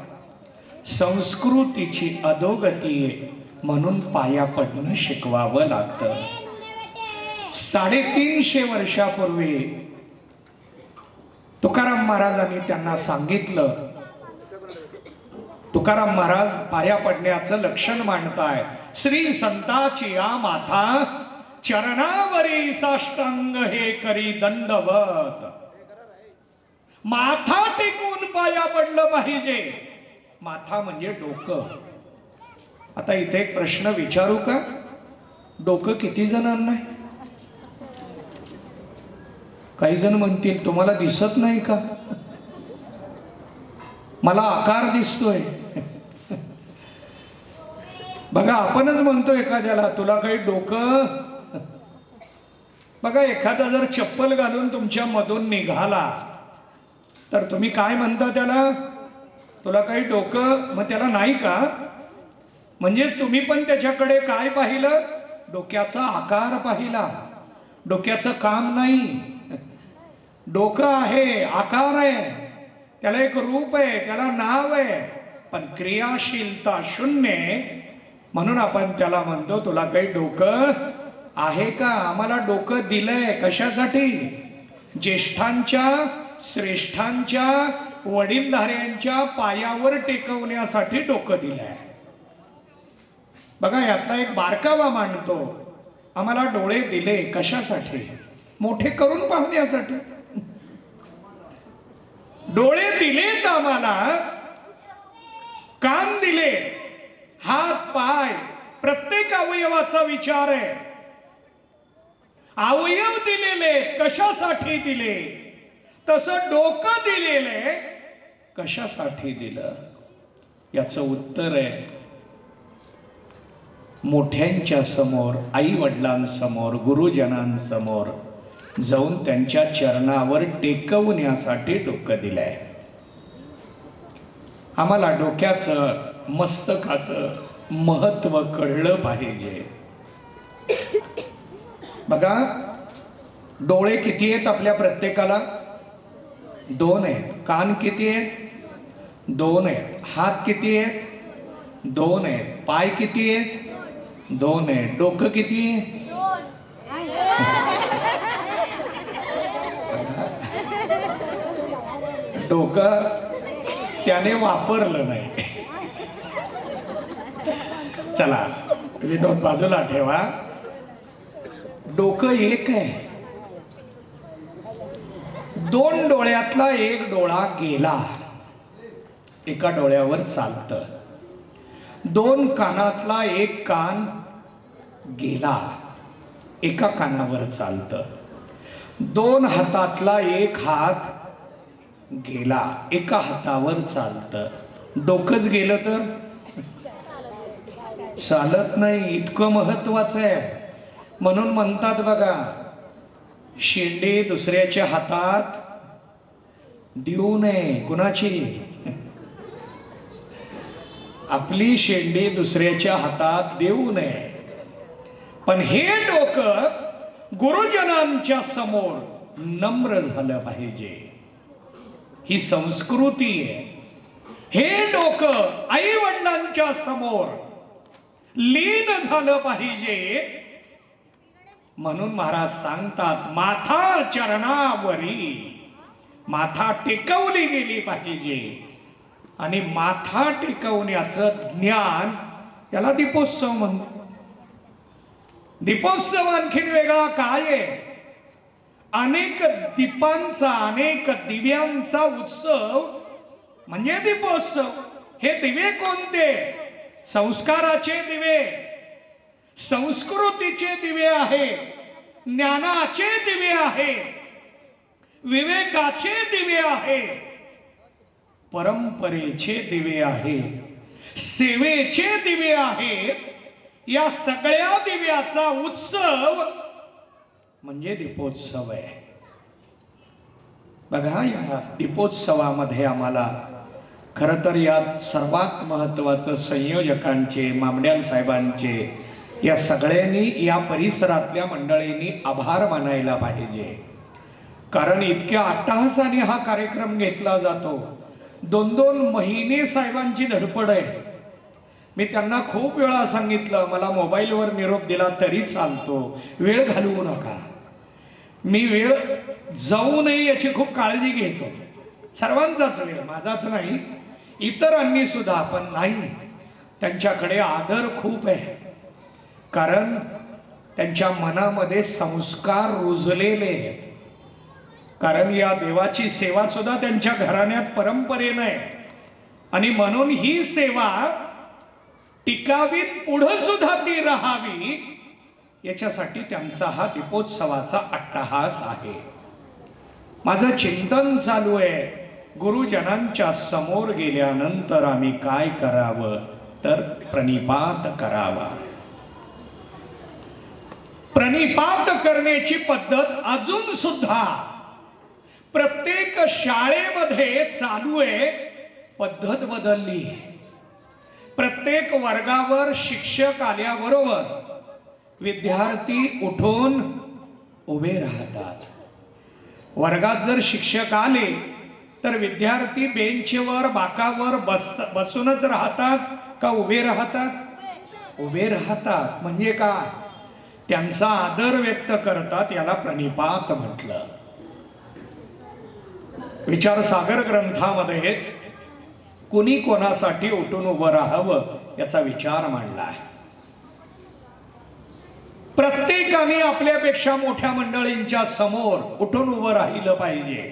संस्कृतीची अधोगती आहे. म्हणून पाया पडणं शिकवावं लागतं. 350 वर्षापूर्वी तुकाराम महाराजांनी त्यांना सांगितलं. तुकाराम महाराज पाया पडण्याचं लक्षण मांडताय. श्री संताची या माथा चरणावरी साष्टांग हे करी दंडवत. माथा टेकून पाया पडलं पाहिजे. माथा म्हणजे डोकं. आता इथे एक प्रश्न विचारू का? डोकं किती जणांना आहे? काही जण म्हणतील तुम्हाला दिसत नाही का? मला आकार दिसतोय. बघा, आपणच म्हणतो एखाद्याला तुला काही डोकं. बघा, एखादा जर चप्पल घालून तुमच्या मधून निघाला तर तुम्ही काय म्हणता त्याला? तुला काही डोकं. मग त्याला नाही का? म्हणजे तुम्ही पण त्याच्याकडे काय पाहिलं? डोक्याचा आकार पाहिला. डोक्याचं काम नाही. डोकं आहे, आकार आहे, त्याला एक रूप आहे, त्याला नाव आहे, पण क्रियाशीलता शून्य. म्हणून आपण त्याला म्हणतो तुला काही डोकं आहे का? आम्हाला डोकं दिलंय कशासाठी? ज्येष्ठांच्या, श्रेष्ठांच्या, वडीलधाऱ्यांच्या पायावर टेकवण्यासाठी डोकं दिलंय. बघा, यातला एक बारकावा मांडतो. आम्हाला डोळे दिले कशासाठी? मोठे करून पाहण्यासाठी. डोळे दिलेत आम्हाला, कान दिले, हात पाय, प्रत्येक अवयवाचा विचार आहे. अवयव दिलेले कशासाठी दिले? तसं डोकं दिलेले कशासाठी दिलं? याचं उत्तर आहे मोठ्यांच्या समोर, आई वडिलांसमोर, गुरुजनांसमोर जाऊन त्यांच्या चरणावर टेकवण्यासाठी डोकं दिलंय. आम्हाला डोक्याचं, मस्तकाचं महत्व कळलं पाहिजे. बघा, डोळे किती आहेत आपल्या प्रत्येकाला? 2 आहेत. कान किती आहेत? 2 आहेत. हात किती आहेत? 2 आहेत. पाय किती आहेत? 2 आहेत. डोकं किती आहे? डोकं त्याने वापरलं नाही. चला, विनोद बाजूला ठेवा. डोकं एक आहे. 2 डोळ्यातला एक डोळा गेला, एका डोळ्यावर चालतं. 2 कानातला एक कान गेला, एका कानावर चालतं. 2 हातातला एक हात गेला, एका हातावर चालतं. डोकंच गेलं तर चालत नाही. इतकं महत्वाचं आहे. म्हणून म्हणतात बघा, शेंडे दुसऱ्याच्या हातात देऊ नये. कुणाची? आपली शेंडे दुसऱ्याच्या हातात देऊ नये. पण हे डोकं गुरुजनांच्या समोर नम्र झालं पाहिजे. ही संस्कृती आहे. हे डोकं आई वडिलांच्या समोर लीन झालं पाहिजे. म्हणून महाराज सांगतात, माथा चरणावरी. माथा टेकवली गेली पाहिजे. आणि माथा टेकवण्याचं ज्ञान, याला दीपोत्सव म्हणतो. दीपोत्सव आणखीन वेगळा काय आहे? अनेक दीपांचा, अनेक दिव्यांचा उत्सव म्हणजे दीपोत्सव. हे दिवे कोणते? संस्काराचे दिवे, संस्कृतीचे दिवे आहे, ज्ञानाचे दिवे आहे, विवेकाचे दिवे आहे, परंपरेचे दिवे आहे, सेवेचे दिवे आहे. या सगळ्या दिव्याचा उत्सव म्हणजे दीपोत्सव आहे. बघा, या दीपोत्सवामध्ये आम्हाला खरं तर यात सर्वात महत्त्वाचं संयोजकांचे, मामड्याल साहेबांचे, या सगळ्यांनी, या परिसरातल्या मंडळींनी आभार मानायला पाहिजे. कारण इतक्या अट्टहासाने हा कार्यक्रम घेतला जातो. 2-2 महिने साहेबांची धडपड आहे. मी त्यांना खूप वेळा सांगितलं, मला मोबाईलवर निरोप दिला तरी चालतो, वेळ घालवू नका. मी वेळ जाऊ नये याची खूप काळजी घेतो. सर्वांचाच वेळ, माझाच नाही, इतरांनी सुद्धा. पण नाही, त्यांच्याकडे आदर खूप आहे. कारण त्यांच्या मनामध्ये संस्कार रुजलेले आहेत. कारण या देवाची सेवा सुद्धा त्यांच्या घराण्यात परंपरेनं आहे. आणि म्हणून ही सेवा टिकावी, पुढं सुद्धा ती राहावी, याच्यासाठी त्यांचा हा दीपोत्सवाचा अट्टहास आहे. माझं चिंतन चालू आहे, गुरुजनांच्या समोर गेल्यानंतर आम्ही काय करावं, तर प्रणिपात करावा. प्रणिपात करण्याची पद्धत अजून सुद्धा प्रत्येक शाळेमध्ये चालू आहे. पद्धत बदलली. प्रत्येक वर्गावर शिक्षक आल्याबरोबर विद्यार्थी उठून उभे राहतात. वर्गात जर शिक्षक आले तर विद्यार्थी बेंचवर, बाकावर बसूनच राहतात का उभे राहतात? उभे राहतात. म्हणजे काय? त्यांचा आदर व्यक्त करतात. याला प्रणिपात म्हटलं. विचारसागर ग्रंथामध्ये कुणी कोणासाठी उठून उभं राहावं याचा विचार मांडला आहे. प्रत्येकाने आपल्यापेक्षा मोठ्या मंडळींच्या समोर उठून उभं राहिलं पाहिजे.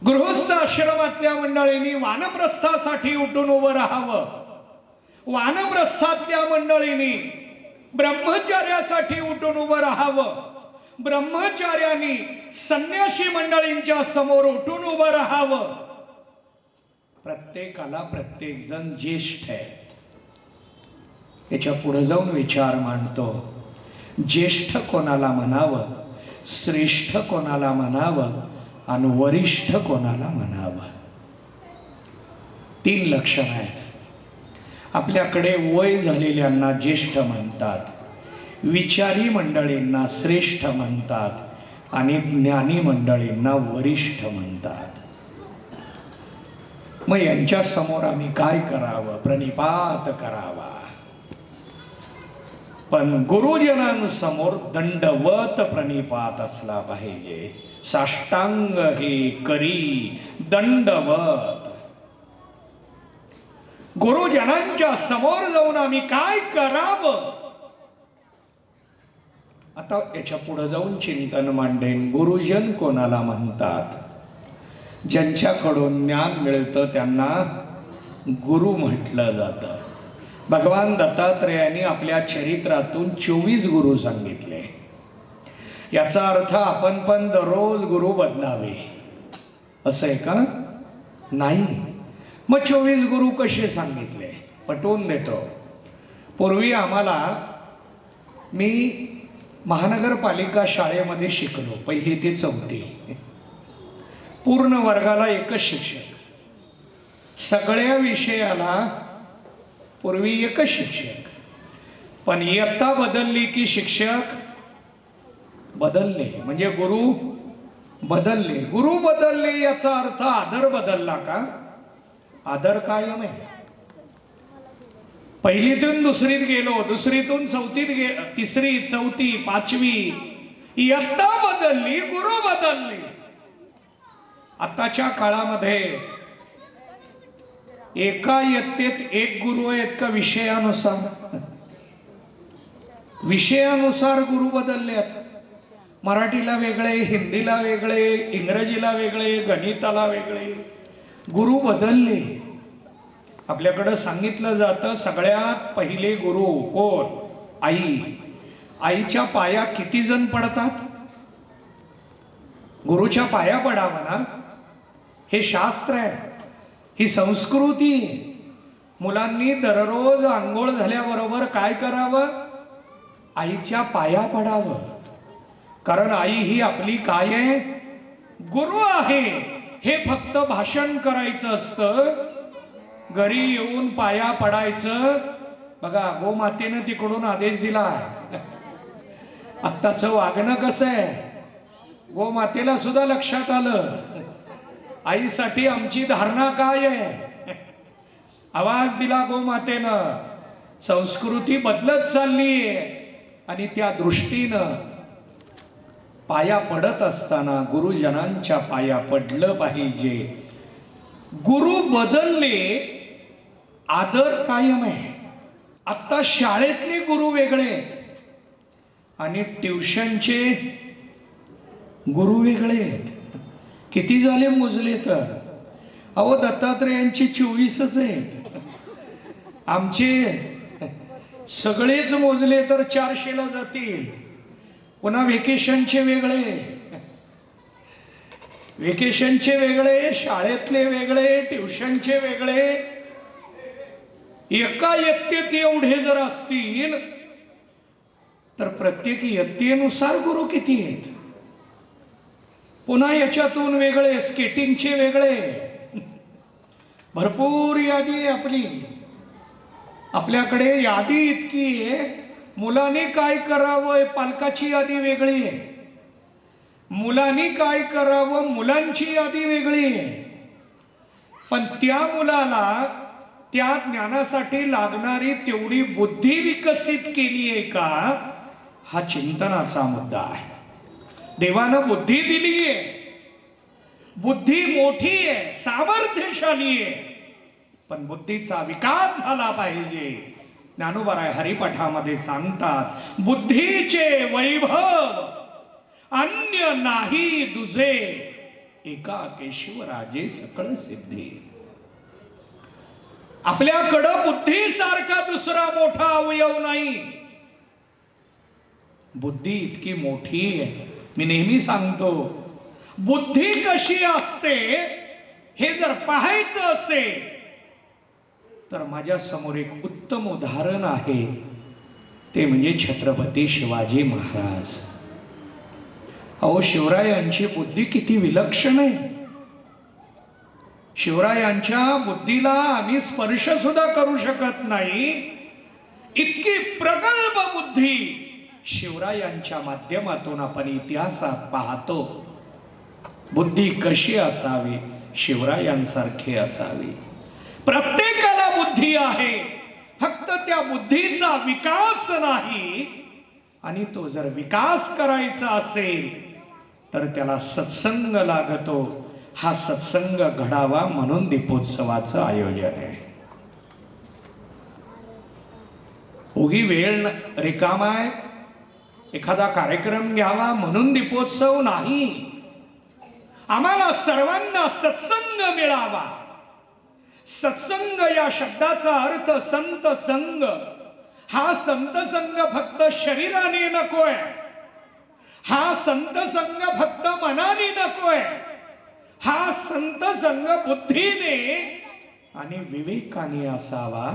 गृहस्थ आश्रमातल्या मंडळींनी वानप्रस्थासाठी उठून उभं राहावं. वानप्रस्थातल्या मंडळींनी ब्रह्मचर्यासाठी उठून उभं राहावं. ब्रह्मचार्यांनी संन्यासी मंडळींच्या समोर उठून उभं राहावं. प्रत्येकाला प्रत्येक जण ज्येष्ठ आहे. याच्या पुढे जाऊन विचार मांडतो, ज्येष्ठ कोणाला म्हणावं, श्रेष्ठ कोणाला म्हणावं आणि वरिष्ठ कोणाला म्हणावं. 3 लक्षणं आहेत. आपल्याकडे वय झालेल्यांना ज्येष्ठ म्हणतात, विचारी मंडळींना श्रेष्ठ म्हणतात आणि ज्ञानी मंडळींना वरिष्ठ म्हणतात. मग यांच्या समोर आम्ही काय करावं? प्रणिपात करावा. पण गुरुजनांसमोर दंडवत प्रणिपात असला पाहिजे. साष्टांग हे करी दंडवत. गुरुजनांच्या समोर जाऊन आम्ही काय करावं? आता याच्या पुढे जाऊन चिंतन मांडेन. गुरुजन कोणाला म्हणतात? ज्यांच्याकडून ज्ञान मिळतं त्यांना गुरु म्हटलं जातं. भगवान दत्तात्रेयांनी आपल्या चरित्रातून 24 गुरु सांगितले. याचा अर्थ आपण पण दररोज गुरु बदलावे असं आहे का? नाही. मग 24 गुरु कसे सांगितले? पटवून देतो. पूर्वी आम्हाला, मी महानगरपालिका शाळेमध्ये शिकलो 1ली ते 4थी. पूर्ण वर्गाला एकच शिक्षक, सगळ्या विषयाला पूर्वी एकच शिक्षक. पण इयत्ता बदलली की शिक्षक बदलले, म्हणजे गुरु बदलले. गुरु बदलले याचा अर्थ आदर बदलला का? आदर कायम आहे. 1लीतून 2रीत गेलो, 2रीतून 4थीत गेलो, 3री, 4थी, 5वी, इयत्ता बदलली, गुरु बदलले. आताच्या काळामध्ये एका इयत्तेत एक गुरु आहेत का? विषयानुसार, विषयानुसार गुरु बदलले. आता मराठीला वेगळे, हिंदीला वेगळे, इंग्रजीला वेगळे, गणिताला वेगळे, गुरु बदलले. आपल्याकडं सांगितलं जातं सगळ्यात पहिले गुरु कोण? आई. आईच्या पाया किती जण पडतात? गुरुच्या पाया पडावा ना, हे शास्त्र आहे, ही संस्कृती. मुलांनी दररोज आंघोळ झाल्याबरोबर काय करावं? आईच्या पाया पडावं. कारण आई ही आपली काय आहे? गुरु आहे. हे फक्त भाषण करायचं असतं, घरी येऊन पाया पडायचं. बघा, गोमातेनं तिकडून आदेश दिला. आत्ताचं वागणं कसं आहे? गोमातेला सुद्धा लक्षात आलं आईसाठी आमची धारणा काय आहे. आवाज दिला गोमातेनं. संस्कृती बदलत चालली आणि त्या दृष्टीनं पाया पडत असताना गुरुजनांच्या पाया पडलं पाहिजे. गुरु बदलले, आदर कायम आहे. आता शाळेतले गुरु वेगळे आणि ट्युशनचे गुरु वेगळे आहेत. किती झाले मोजले तर? अहो, दत्तात्रेयांची 24च आहेत. आमचे सगळेच मोजले तर 400ला जातील. पुन्हा व्हेकेशनचे वेगळे, व्हेकेशनचे वेगळे, शाळेतले वेगळे, ट्युशनचे वेगळे. एका इयत्तेत एवढे जर असतील तर प्रत्येक इयत्तेनुसार गुरु किती आहेत? पुन्हा याच्यातून वेगळे, स्केटिंगचे वेगळे. भरपूर यादी आहे आपली. आपल्याकडे यादी इतकी आहे, मुलांनी काय करावं पालकाची यादी वेगळी आहे, मुलांनी काय करावं मुलांची यादी वेगळी आहे. पण त्या मुलाला त्या ज्ञानासाठी लागणारी तेवढी बुद्धी विकसित केली आहे का, हा चिंतनाचा मुद्दा आहे. देवानं बुद्धी दिली आहे, बुद्धी मोठी आहे, सामर्थ्यशाली आहे, पण बुद्धीचा विकास झाला पाहिजे. ज्ञानोबराय हरिपाठामध्ये सांगतात, बुद्धीचे वैभव अन्य नाही दुजे, एका केशवराजे सकळ सिद्धी. आपल्याकडं बुद्धीसारखा दुसरा मोठा अवयव नाही. बुद्धी इतकी मोठी आहे. मी नेहमी सांगतो, बुद्धी कशी असते हे जर पाहायचं असेल तर माझ्या समोर एक उत्तम उदाहरण आहे. ते म्हणजे छत्रपती शिवाजी महाराज. अहो, शिवरायांची बुद्धी किती विलक्षण आहे. शिवरायांच्या बुद्धीला आम्ही स्पर्श सुद्धा करू शकत नाही, इतकी प्रगल्भ बुद्धी शिवरायांच्या माध्यमातून आपण इतिहासात पाहतो. बुद्धी कशी असावी? शिवरायांसारखी असावी. प्रत्येकाला बुद्धी आहे, फक्त त्या बुद्धीचा विकास नाही. आणि तो जर विकास करायचा असेल तर त्याला सत्संग लागतो. हा सत्संग घडावा म्हणून दीपोत्सवाचं आयोजन आहे. उगी वेळ रिकामा आहे, एखादा कार्यक्रम घ्यावा म्हणून दीपोत्सव नाही. आम्हाला सर्वांना सत्संग मिळावा. सत्संग या शब्दाचा अर्थ संत संग. हा संत संग फक्त शरीराने नकोय, हा संत संग फक्त मनाने नकोय, हा संत संग बुद्धीने आणि विवेकाने असावा.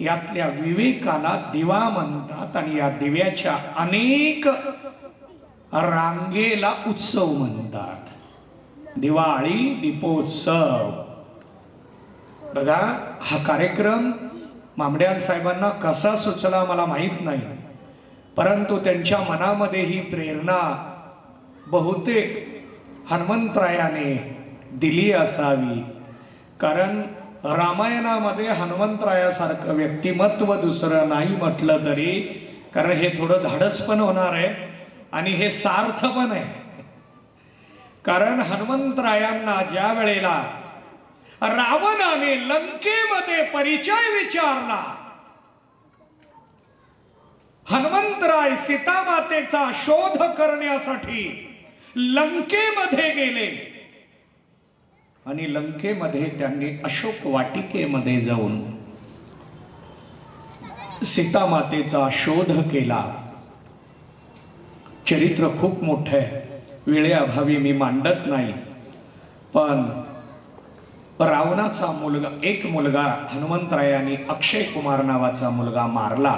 यातल्या विवेकाला दिवा म्हणतात आणि या दिव्याच्या अनेक रांगेला उत्सव म्हणतात. दिवाळी, दीपोत्सव. बघा, हा कार्यक्रम मामड्याल साहेबांना कसा सुचला मला माहीत नाही, परंतु त्यांच्या मनामध्ये ही प्रेरणा बहुतेक हनुमंतरायाने दिली असावी. कारण रामायणामध्ये हनुमंतरायासारखं व्यक्तिमत्व दुसरं नाही म्हटलं तरी, कारण हे थोडं धाडस पण होणार आहे आणि हे सार्थ पण आहे. कारण हनुमंतरायांना ज्या वेळेला रावणाने लंकेमध्ये परिचय विचारला, हनुमंतराय सीतामातेचा शोध करण्यासाठी लंकेमध्ये गेले आणि लंकेमध्ये त्यांनी अशोक वाटिकेमध्ये जाऊन सीतामातेचा शोध केला. चरित्र खूप मोठं आहे, वेळेअभावी मी मांडत नाही. पण रावणाचा मुलगा, एक मुलगा हनुमंतरायांनी अक्षय कुमार नावाचा मुलगा मारला,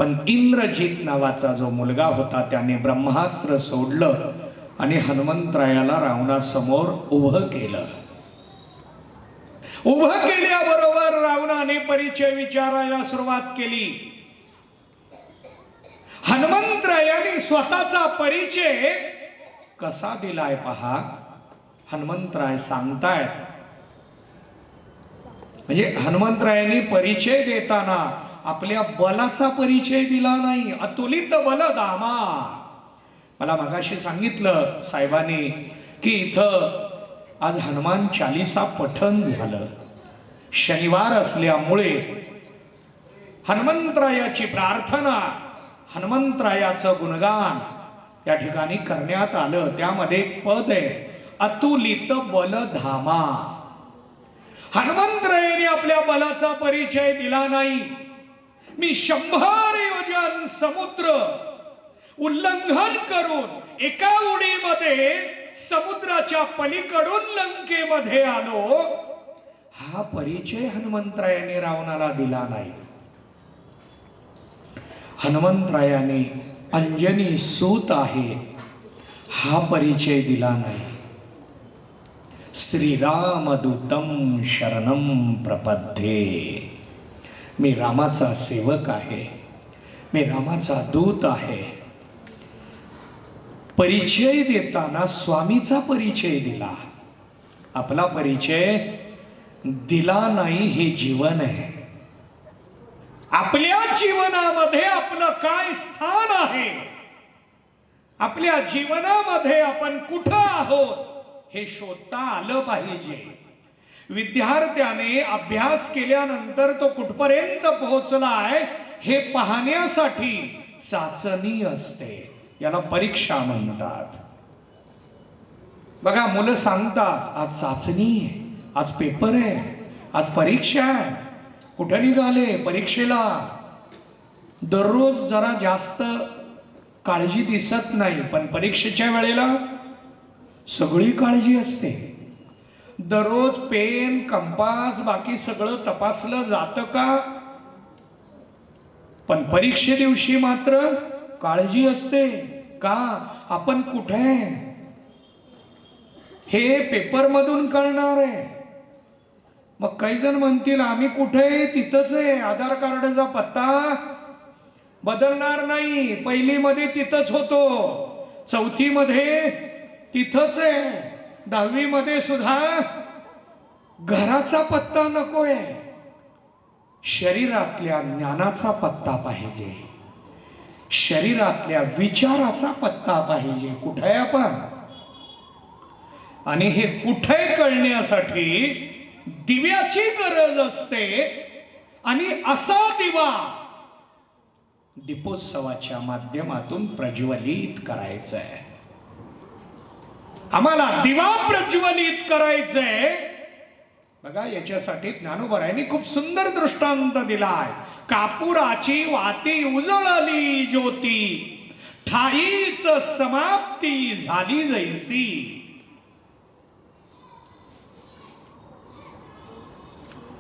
पण इंद्रजित नावाचा जो मुलगा होता त्याने ब्रह्मास्त्र सोडलं आणि हनुमंतरायाला रावणासमोर उभं केलं. उभं केल्याबरोबर रावणाने परिचय विचारायला सुरुवात केली. हनुमंतरायाने स्वतःचा परिचय कसा दिलाय पहा. हनुमंतराय सांगतायत, म्हणजे हनुमंतरायांनी परिचय देताना आपल्या बलाचा परिचय दिला नाही. अतुलित बल धामा. मला मगाशी सांगितलं साहेबांनी की इथं आज हनुमान चालीसा पठण झालं. शनिवार असल्यामुळे हनुमंतरायाची प्रार्थना, हनुमंतरायाचं गुणगान या ठिकाणी करण्यात आलं. त्यामध्ये एक पद आहे, अतुलित बल धामा. हनुमंतरायाने आपल्या बलाचा परिचय दिला नाही. मी 100 योजन समुद्र उल्लंघन करून एका उडीमध्ये समुद्राच्या पलीकडून लंकेमध्ये आलो, हा परिचय हनुमंतरायाने रावणाला दिला नाही. हनुमंतरायाने अंजनी सूत आहे हा परिचय दिला नाही. श्रीरामदूतम शरणम प्रपद्ये. मी रामाचा सेवक आहे, मी रामाचा दूत आहे. परिचय देताना स्वामीचा परिचय दिला, आपला परिचय दिला नाही. हे जीवन आहे. आपल्या जीवनामध्ये आपलं काय स्थान आहे, आपल्या जीवनामध्ये आपण कुठं आहोत हे शोधता आलं पाहिजे. विद्यार्थ्याने अभ्यास केल्यानंतर तो कुठपर्यंत पोहोचलाय हे पाहण्यासाठी चाचणी असते, याला परीक्षा म्हणतात. बघा, मुलं सांगतात आज चाचणी आहे, आज पेपर आहे, आज परीक्षा आहे. कुठं निघाले परीक्षेला? दररोज जरा जास्त काळजी दिसत नाही, पण परीक्षेच्या वेळेला सगळी काळजी असते. दररोज पेन, कंपास, बाकी सगळं तपासलं जातं का? पण परीक्षे दिवशी मात्र काळजी असते का? आपण कुठे हे पेपर मधून कळणार आहे. मग काही जण म्हणतील आम्ही कुठे, तिथंच आहे, आधार कार्डचा पत्ता बदलणार नाही. पहिलीमध्ये तिथंच होतो, चौथीमध्ये तिथंच आहे, 10वी मध्ये सुद्धा घराचा पत्ता नकोय. शरीरातल्या ज्ञानाचा पत्ता पाहिजे, शरीरातल्या विचाराचा पत्ता पाहिजे. कुठे आहे आपण? आणि हे कुठे कळण्यासाठी दिव्याची गरज असते. आणि असा दिवा दीपोत्सवाच्या माध्यमातून प्रज्वलित करायचा आहे. आम्हाला दिवा प्रज्वलित करायचंय. बघा, याच्यासाठी ज्ञानोबरायांनी खूप सुंदर दृष्टांत दिलाय. कापुराची वाती उजळली ज्योती, ठाईच समाप्ती झाली जैसी.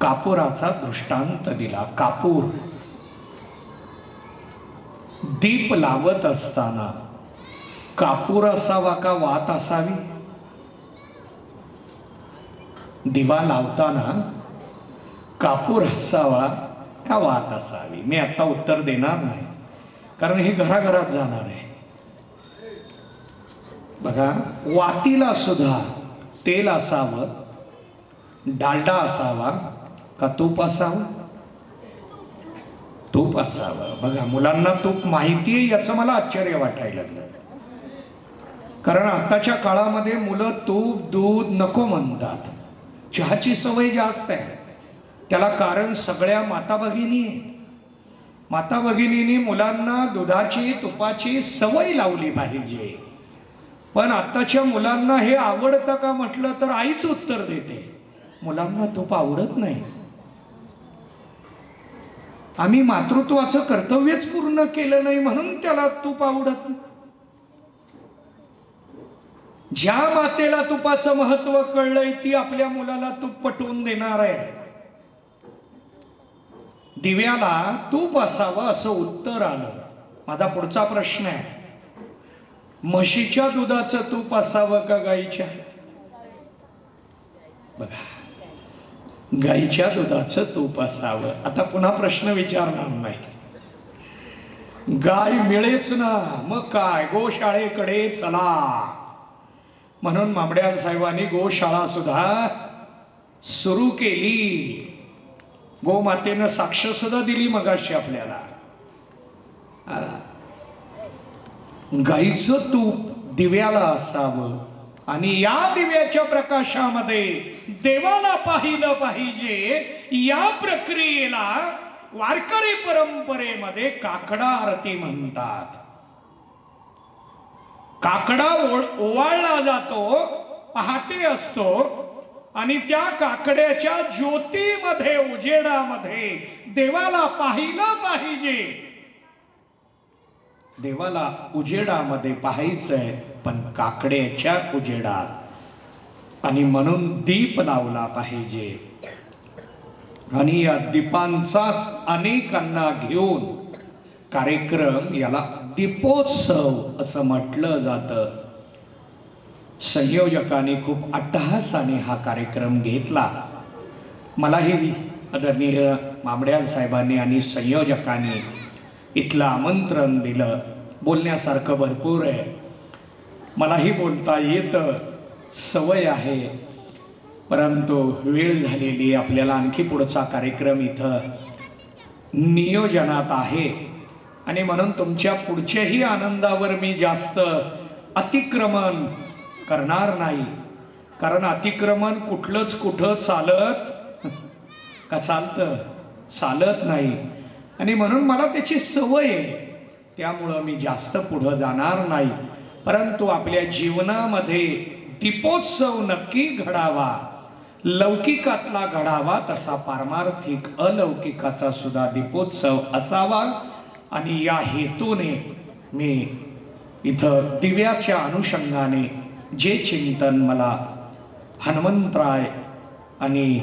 कापुराचा दृष्टांत दिला. कापूर दीप लावत असताना कापूर असावा का वात असावी? दिवा लावताना कापूर असावा का वात असावी? मी आता उत्तर देणार नाही, कारण हे घराघरात जाणार आहे. बघा, वातीला सुद्धा तेल असावं, डालडा असावा का तूप असावं? तूप असावं. बघा, मुलांना तूप माहिती आहे याचं मला आश्चर्य वाटायला लागलं, कारण आताच्या काळामध्ये मुलं तूप दूध नको म्हणतात. चहाची सवय जास्त आहे. त्याला कारण सगळ्या माता भगिनी आहेत. माता भगिनींनी मुलांना दुधाची तुपाची सवय लावली पाहिजे. पण आताच्या मुलांना हे आवडतं का म्हटलं तर आईच उत्तर देते, मुलांना तूप आवडत नाही. आम्ही मातृत्वाचं कर्तव्यच पूर्ण केलं नाही म्हणून त्याला तूप आवडत नाही. ज्या मातेला तुपाचं महत्व कळलंय ती आपल्या मुलाला तूप पटवून देणार आहे. दिव्याला तूप असावं असं उत्तर आलं. माझा पुढचा प्रश्न आहे, म्हशीच्या दुधाचं तूप असावं का गाईच्या? बघा, गाईच्या दुधाचं तूप असावं. आता पुन्हा प्रश्न विचारणार नाही. गाय मिळेच ना, मग काय, गोशाळेकडे चला. म्हणून मामड्याल साहेबांनी गोशाळा सुद्धा सुरू केली. गोमातेनं साक्ष सुद्धा दिली मगाशी आपल्याला. गाईचं तूप दिव्याला असावं आणि या दिव्याच्या प्रकाशामध्ये देवाला पाहिलं पाहिजे. या प्रक्रियेला वारकरी परंपरेमध्ये काकडा आरती म्हणतात. काकडा ओवाळला जातो, पहाटे असतो आणि त्या काकड्याच्या ज्योतीमध्ये, उजेडामध्ये देवाला पाहिलं पाहिजे. देवाला उजेडामध्ये पाहायचंय, पण काकड्याच्या उजेडात. आणि म्हणून दीप लावला पाहिजे. आणि या दीपांचाच अनेकांना घेऊन कार्यक्रम, याला दीपोत्सव असं म्हटलं जातं. संयोजकांनी खूप अट्टहासाने हा कार्यक्रम घेतला. मलाही आदरणीय मामड्याल साहेबांनी आणि संयोजकांनी इथलं आमंत्रण दिलं. बोलण्यासारखं भरपूर आहे, मलाही बोलता येतं, सवय आहे, परंतु वेळ झालेली. आपल्याला आणखी पुढचा कार्यक्रम इथं नियोजनात आहे आणि म्हणून तुमच्या पुढच्याही आनंदावर मी जास्त अतिक्रमण करणार नाही. कारण अतिक्रमण कुठलंच कुठं चालत का? चालतं? चालत नाही. आणि म्हणून मला त्याची सवय आहे, त्यामुळं मी जास्त पुढं जाणार नाही. परंतु आपल्या जीवनामध्ये दीपोत्सव नक्की घडावा. लौकिकातला घडावा तसा पारमार्थिक अलौकिकाचा सुद्धा दीपोत्सव असावा. आणि या हेतूने मी इथं दिव्याच्या अनुषंगाने जे चिंतन मला हनुमंतराय आणि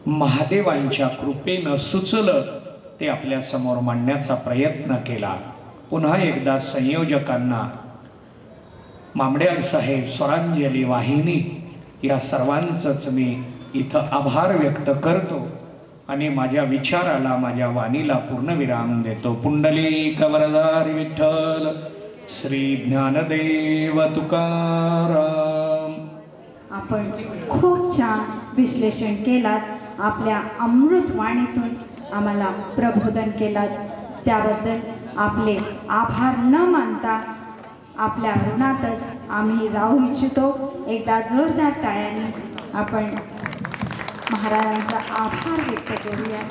महादेवांच्या कृपेनं सुचलं ते आपल्या समोर मांडण्याचा प्रयत्न केला. पुन्हा एकदा संयोजकांना, मामड्याल साहेब, स्वरांजली वाहिनी, या सर्वांचंच मी इथं आभार व्यक्त करतो आणि माझ्या विचाराला, माझ्या वाणीला पूर्णविराम देतो. पुंडलिक वरदारी विठ्ठल श्री ज्ञानदेव तुकाराम. आपण खूप छान विश्लेषण केलात. आपल्या अमृतवाणीतून आम्हाला प्रबोधन केलात, त्याबद्दल आपले आभार न मानता आपल्या ऋणातच आम्ही राहू इच्छितो. एकदा जोरदार टाळ्यांनी आपण महाराजांचा आभार व्यक्त करूया.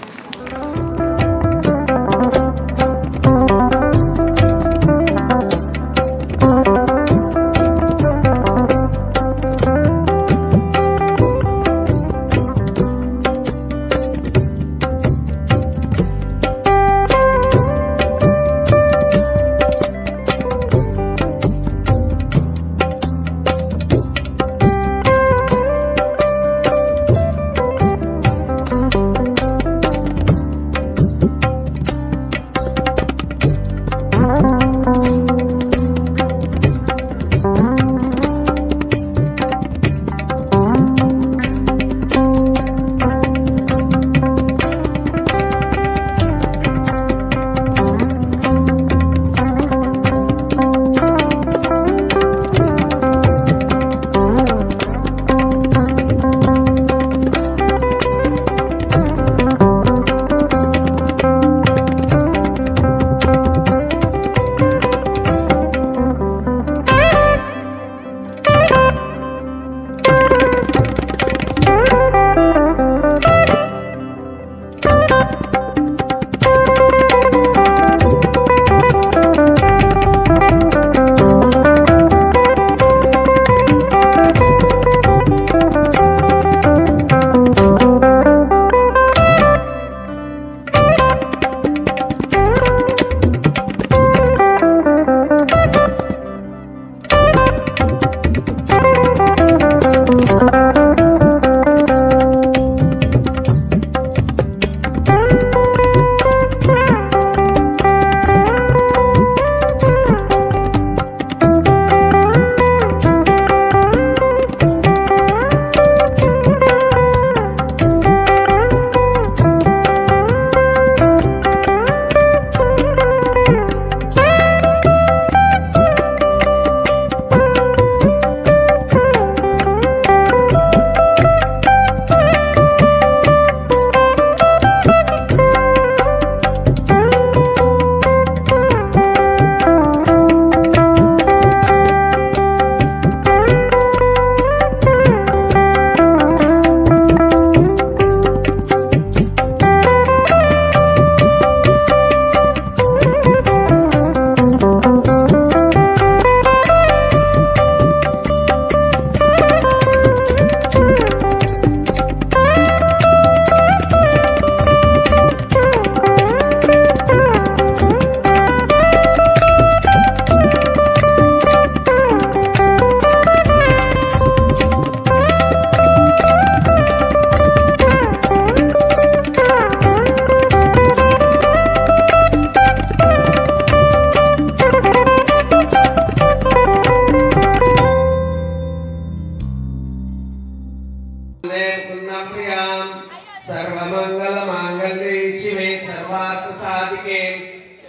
सर्वार्थ साधिके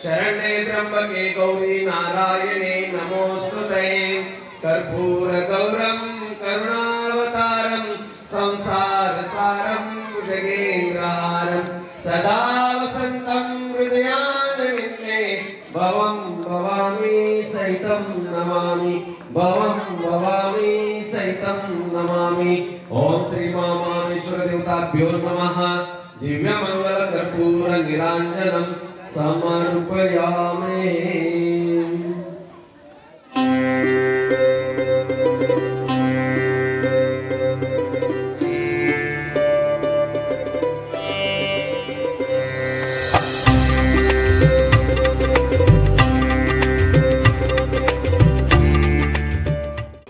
शरण्ये त्र्यंबके गौरी नारायणे नमोस्तुते कर्पूर गौरम करुणावतारम संसार सारम भुजगेन्द्रहारम सदा वसंतं हृदयानविन्ये भवं भवामि सहितं नमामि भवं भवामि सहितं नमामि ओम श्री महामामेश्वर देवताभ्यो नमः दिव्य मंगल कर्पूर निरांजनम समर्पयामि।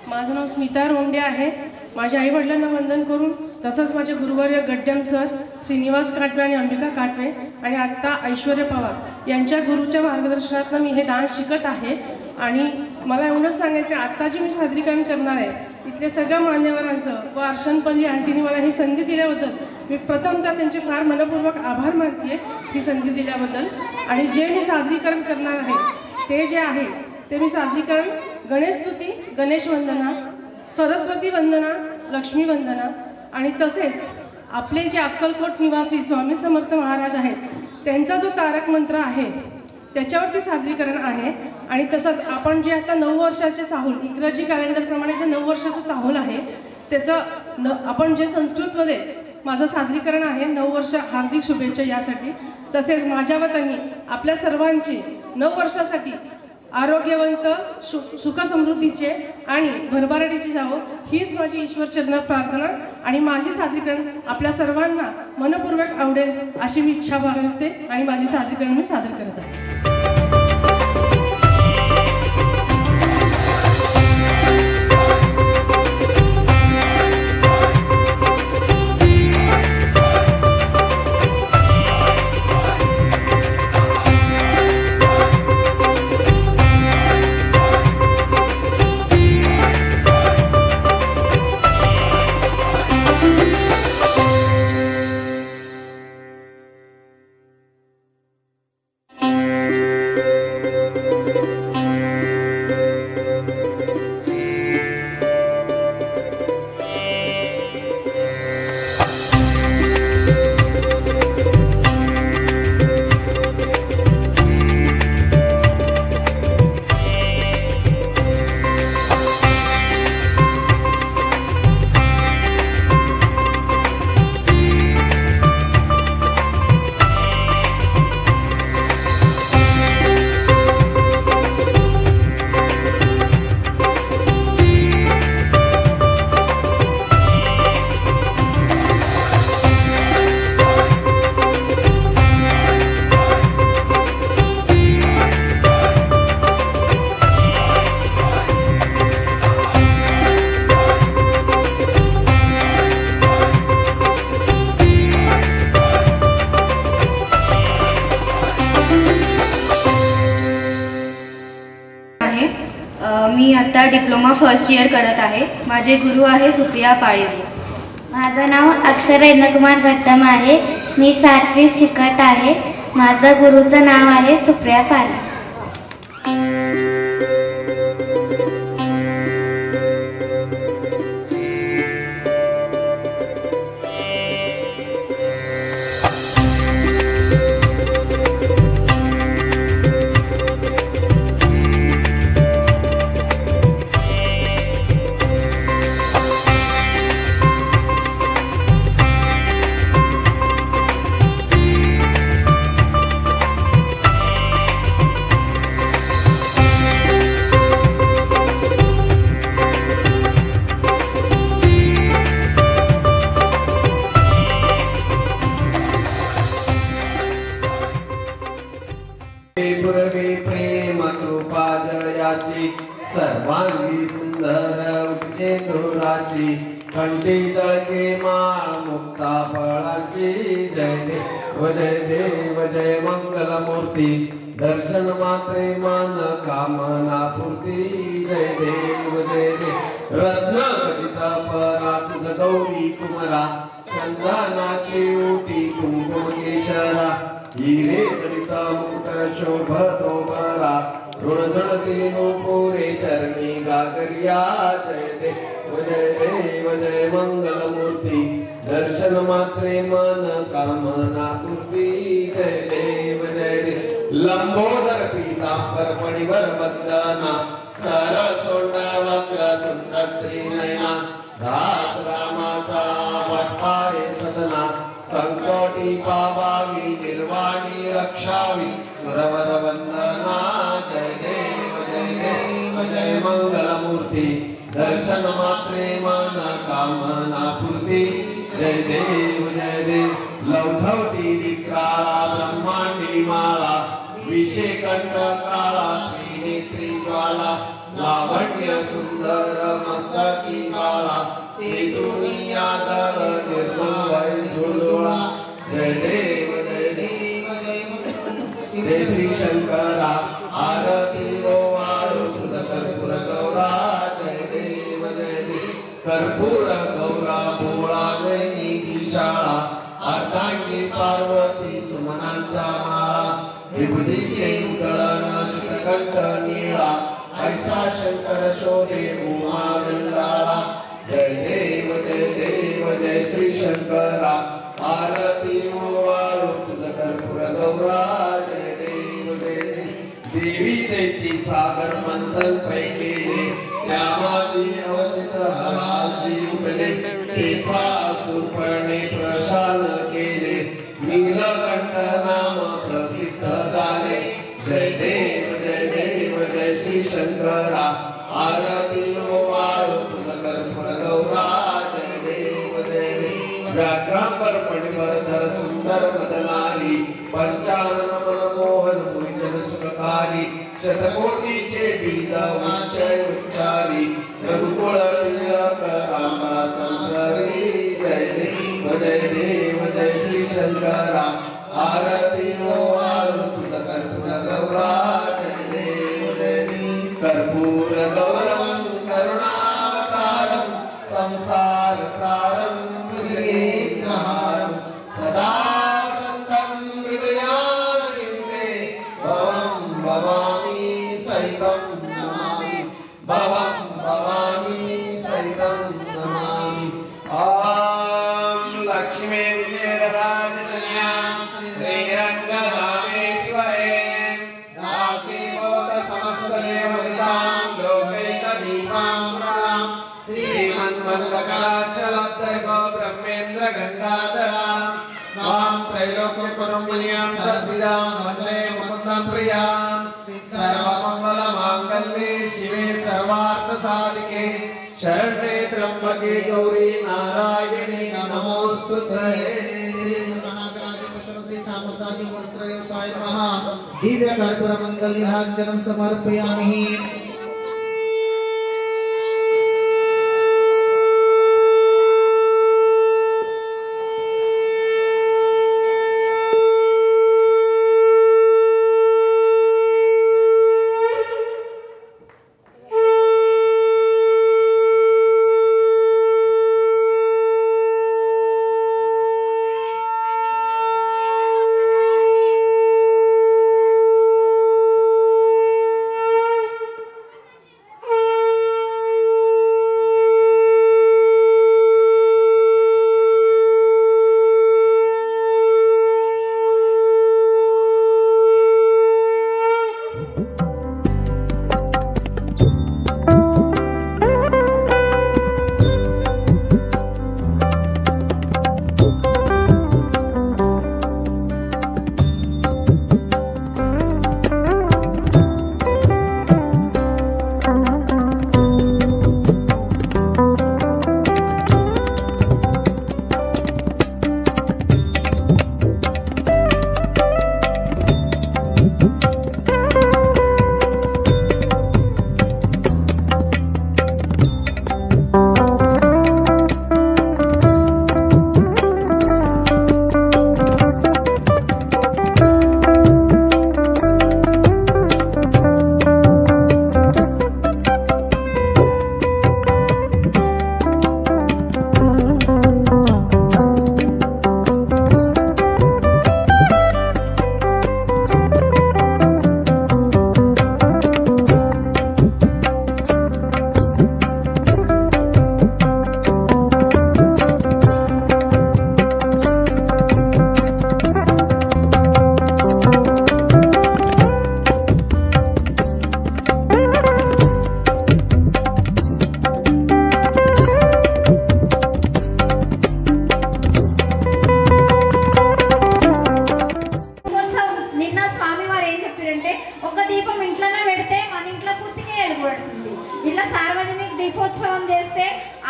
माझं नाव स्मिता रोंडे आहे. माझ्या आई वडिलांना वंदन करून तसंच माझे गुरुवर्य गड्डम सर, श्रीनिवास काटवे आणि अंबिका काटवे आणि आत्ता ऐश्वर्या पवार यांच्या गुरुच्या मार्गदर्शनातून मी हे डान्स शिकत आहे. आणि मला एवढंच सांगायचं आहे, आत्ता जे मी सादरीकरण करणार आहे इथल्या सगळ्या मान्यवरांचं व अर्शनपल्ली आंटीने मला ही संधी दिल्याबद्दल मी प्रथमतः त्यांचे फार मनपूर्वक आभार मानते ही संधी दिल्याबद्दल. आणि जे मी सादरीकरण करणार आहे ते जे आहे ते मी सादरीकरण गणेशस्तुती, गणेश वंदना, सरस्वती वंदना, लक्ष्मी वंदना आणि तसेच आपले जे अक्कलकोट निवासी स्वामी समर्थ महाराज आहेत त्यांचा जो तारक मंत्र आहे त्याच्यावरती सादरीकरण आहे. आणि तसंच आपण जे आता 9 वर्षाचे चाहूल, इंग्रजी कॅलेंडरप्रमाणे जे 9 वर्षाचं चाहूल आहे त्याचं आपण जे संस्कृतमध्ये माझं सादरीकरण आहे 9 वर्ष हार्दिक शुभेच्छा यासाठी. तसेच माझ्या वतीने आपल्या सर्वांची 9 वर्षासाठी आरोग्यवंत, सुखसमृद्धीचे आणि भरभराटीची जावो हीच माझी ईश्वर चरणात प्रार्थना. आणि माझी सादरीकरण आपल्या सर्वांना मनपूर्वक आवडेल अशी मी इच्छा बाळगते आणि माझी सादरीकरण मी सादर करत आहे. मी आता डिप्लोमा फर्स्ट इयर करत आहे. माझे गुरु आहे सुप्रिया पाळे. माझं नाव अक्षर रत्नकुमार भट्टम आहे. मी 7वी शिकत आहे. माझं गुरुचं नाव आहे सुप्रिया पाळे. सर्वांगी सुंदर उच्चेंदुराची कंठी जळके माळ मुक्ता फळाची. जय देव जय मंगलमूर्ती दर्शन मात्रे मन कामना पूर्ती. जय देव रत्न खचित परा तुझ गौरी तुमरा चंदनाची ओटी कुंकुम केशरा हिरे जडित मुकुट शोभतो बरा ऋणजडती नुपुरे चरणी गागरिया जय देव जय मंगलमूर्ती दर्शन मात्रे मन कामना पूर्ती जय देव लंबोदर पीतांबर मणिवर वंदना सरसोंडा वक्रतुंड त्रिनयना दास रामाचा वटपाये सदना संकटी पावावी निर्वाणी रक्षावी सुरवर वंदना जय देव जय मंगलमूर्ती दर्शन मात्रे मन कामना पूर्ती जय देव लवधवती विक्राळा ब्रह्मांडी माळा विषेकंठ काळा त्रिनेत्री ज्वाला लावण्य सुंदर मस्तकी बाळा ते दुनिया दर निर्मळ झुळझुळा जय देव जय श्री शंकरा आरती ओवाळू तुझ कर्पूर गौरा जय देव कर्पूर गौरा बोळा नैनी शाळा अर्धांगी पार्वती सुमनांचा माळा विभूतीचे उधळण चित्रकंठ निळा ऐसा शंकर शोभे उमा विल्लाळा जय देव जय श्री शंकरा आरती ओवाळू तुझ कर्पूर गौरा जय देव देवी दैती सागर मंथन पैकेले त्या माझी अवचित हराजी उपले तेव्हा सुपणे प्रशान केले नीलकंठ नाम प्रसिद्ध झाले जय देव जय श्री शंकरा आरती ओवाळू तुझ कर्पूर गौरा जय देव व्याघ्रांबर पणिवरधर सुंदर मदनारी पंचानन मनमोहन सुरिजन सुखकारी शतकोटीचे बीज उच्चारी रघुकुळ रामा सुंदरी जय देव जय श्री शंकरा आरती ओवाळू तुझ कर्पूर गौरा जय देव कर्पूर गौरम करुणावतारम संसार सारम सदा संतं हृदयारविन्दे भवं भवामि सहितं नमामि ॐ लक्ष्मी विजयराजतनया श्रीरङ्गरामेश्वरे दासीभूत समस्तदेवतां लोकैकदीपां श्रीमन्मन्दकलाचलब्धगो ब्रह्मेन्द्र गङ्गाधरां मां त्रैलोक्यकुटुम्बिन्यां सर्सिदां वन्दे मुकुन्दं प्रियां सर्वमङ्गलमाङ्गल्ये शिवे सर्वार्थसाधिके शरण्ये त्र्यम्बके गौरी नारायणे नमोस्तुते दिव्य कर्पूर मंगल समर्पयामि।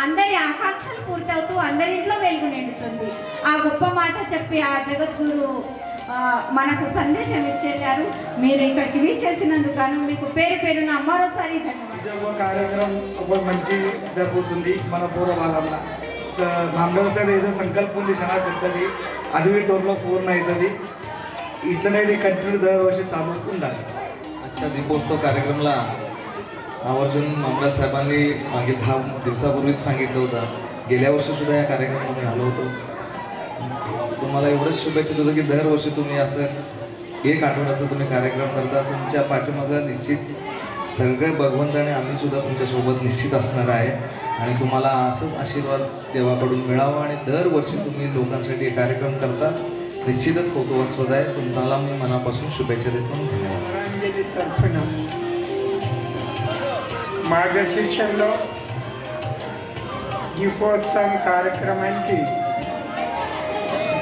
అందరి ఆకాంక్షలు పూర్తవుతూ అందరి ఇంట్లో వెలుగు నిండుతుంది. ఆ గొప్ప మాట చెప్పి ఆ జగద్గురు మనకు సందేశం ఇచ్చేశారు. మీరు ఇక్కడికి వీచేసినందుకు గాను మీకు పేరు పేరున మరోసారి ధన్యవాదాలు. కార్యక్రమం ఒక మంచి జరుగుతుంది మన పూర్వభాగంలో. మామూలు సార్ ఏదో సంకల్పం ఉంది చాలా పెద్దది, అది టోర్లో పూర్ణ అవుతుంది. इथं कंटिन्यू दरवर्षी चालू ఉండాలి. आजच्या दीपोत्सव कार्यक्रमाला आवर्जून मामदार साहेबांनी मागे 10 दिवसापूर्वीच सांगितलं होतं. गेल्या वर्षी सुद्धा या कार्यक्रमामध्ये आलो होतो. तुम्हाला एवढंच शुभेच्छा देतो की दरवर्षी तुम्ही असं एक आठवड्याचा तुम्ही कार्यक्रम करता. तुमच्या पाठीमागं निश्चित सगळे भगवंत आणि आम्ही सुद्धा तुमच्यासोबत निश्चित असणार आहे आणि तुम्हाला असंच आशीर्वाद देवाकडून मिळावा आणि दरवर्षी तुम्ही लोकांसाठी हे कार्यक्रम करता. निश्चितच कौतुकास्पद आहे. तुम्हाला मी मनापासून शुभेच्छा देतो. తరఫున మార్గశీర్షంలో దీపోత్సవం కార్యక్రమానికి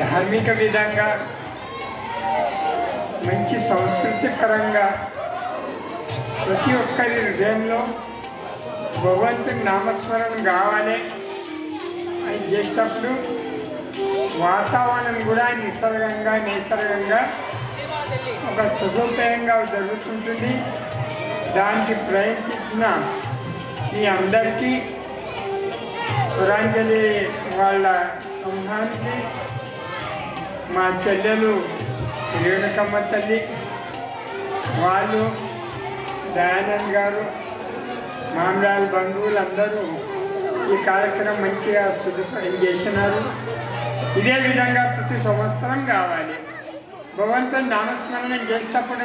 ధార్మిక విధంగా మంచి సంస్కృతి పరంగా ప్రతి ఒక్కరి హృదయంలో భగవంతుని నామస్మరణ కావాలి అని చేసేటప్పుడు వాతావరణం కూడా నిసర్గంగా ఒక సదుపాయంగా జరుగుతుంటుంది. దానికి ప్రయత్నించిన మీ అందరికీ సురాంజలి వాళ్ళ సమూహానికి మా చెల్లెలు రేణుకమ్మ తల్లి వాళ్ళు దయానంద్ గారు మామరాల బంధువులు అందరూ ఈ కార్యక్రమం మంచిగా సదుపాయం చేసినారు. ఇదే విధంగా ప్రతి సంవత్సరం కావాలి. భగవంతుని నామస్మరణం చేసేటప్పుడు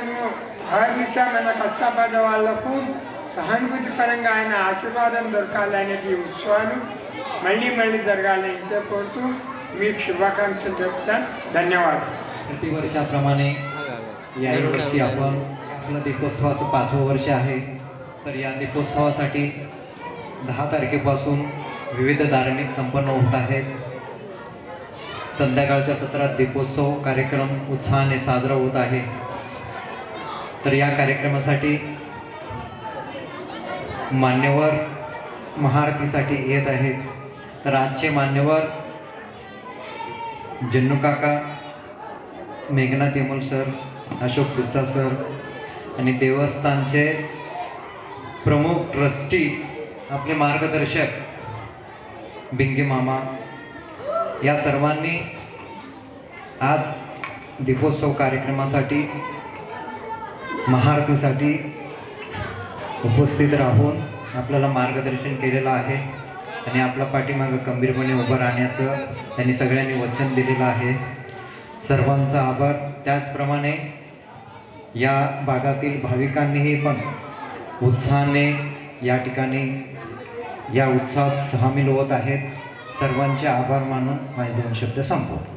హర్నిశా మన కష్టపడ్డ వాళ్లకు సహానుభూతి పరంగా ఆయన ఆశీర్వాదం దొరకాలనేది ఉత్సవాలు మళ్ళీ జరగాలని కోరుతూ మీకు శుభాకాంక్షలు చెప్తాను. ధన్యవాదాలు. प्रतिवर्षाप्रमाणे याही वर्षी आपण आपलं दीपोत्सवाचं 5वं वर्ष आहे. तर या दीपोत्सवासाठी 10 तारखेपासून विविध धार्मिक संपन्न होत आहेत. संध्याकाळच्या सत्रात दीपोत्सव कार्यक्रम उत्साहाने साजरा होत आहे. तर या कार्यक्रमासाठी मान्यवर महाआरतीसाठी येत आहेत. तर आजचे मान्यवर जन्नू काका, मेघनाथ यमल सर, अशोक पिस्सा सर आणि देवस्थानचे प्रमुख ट्रस्टी आपले मार्गदर्शक बिंगे मामा या सर्वांनी आज दीपोत्सव कार्यक्रमासाठी महाआरतीसाठी उपस्थित राहून आपल्याला मार्गदर्शन केलेलं आहे आणि आपल्या पाठीमागं खंबीरपणे उभं राहण्याचं त्यांनी सगळ्यांनी वचन दिलेलं आहे. सर्वांचा आभार. त्याचप्रमाणे या भागातील भाविकांनीही पण उत्साहाने या ठिकाणी या उत्सवात सामील होत आहेत. सर्वांचे आभार मानून माझे 2 शब्द संपवतो.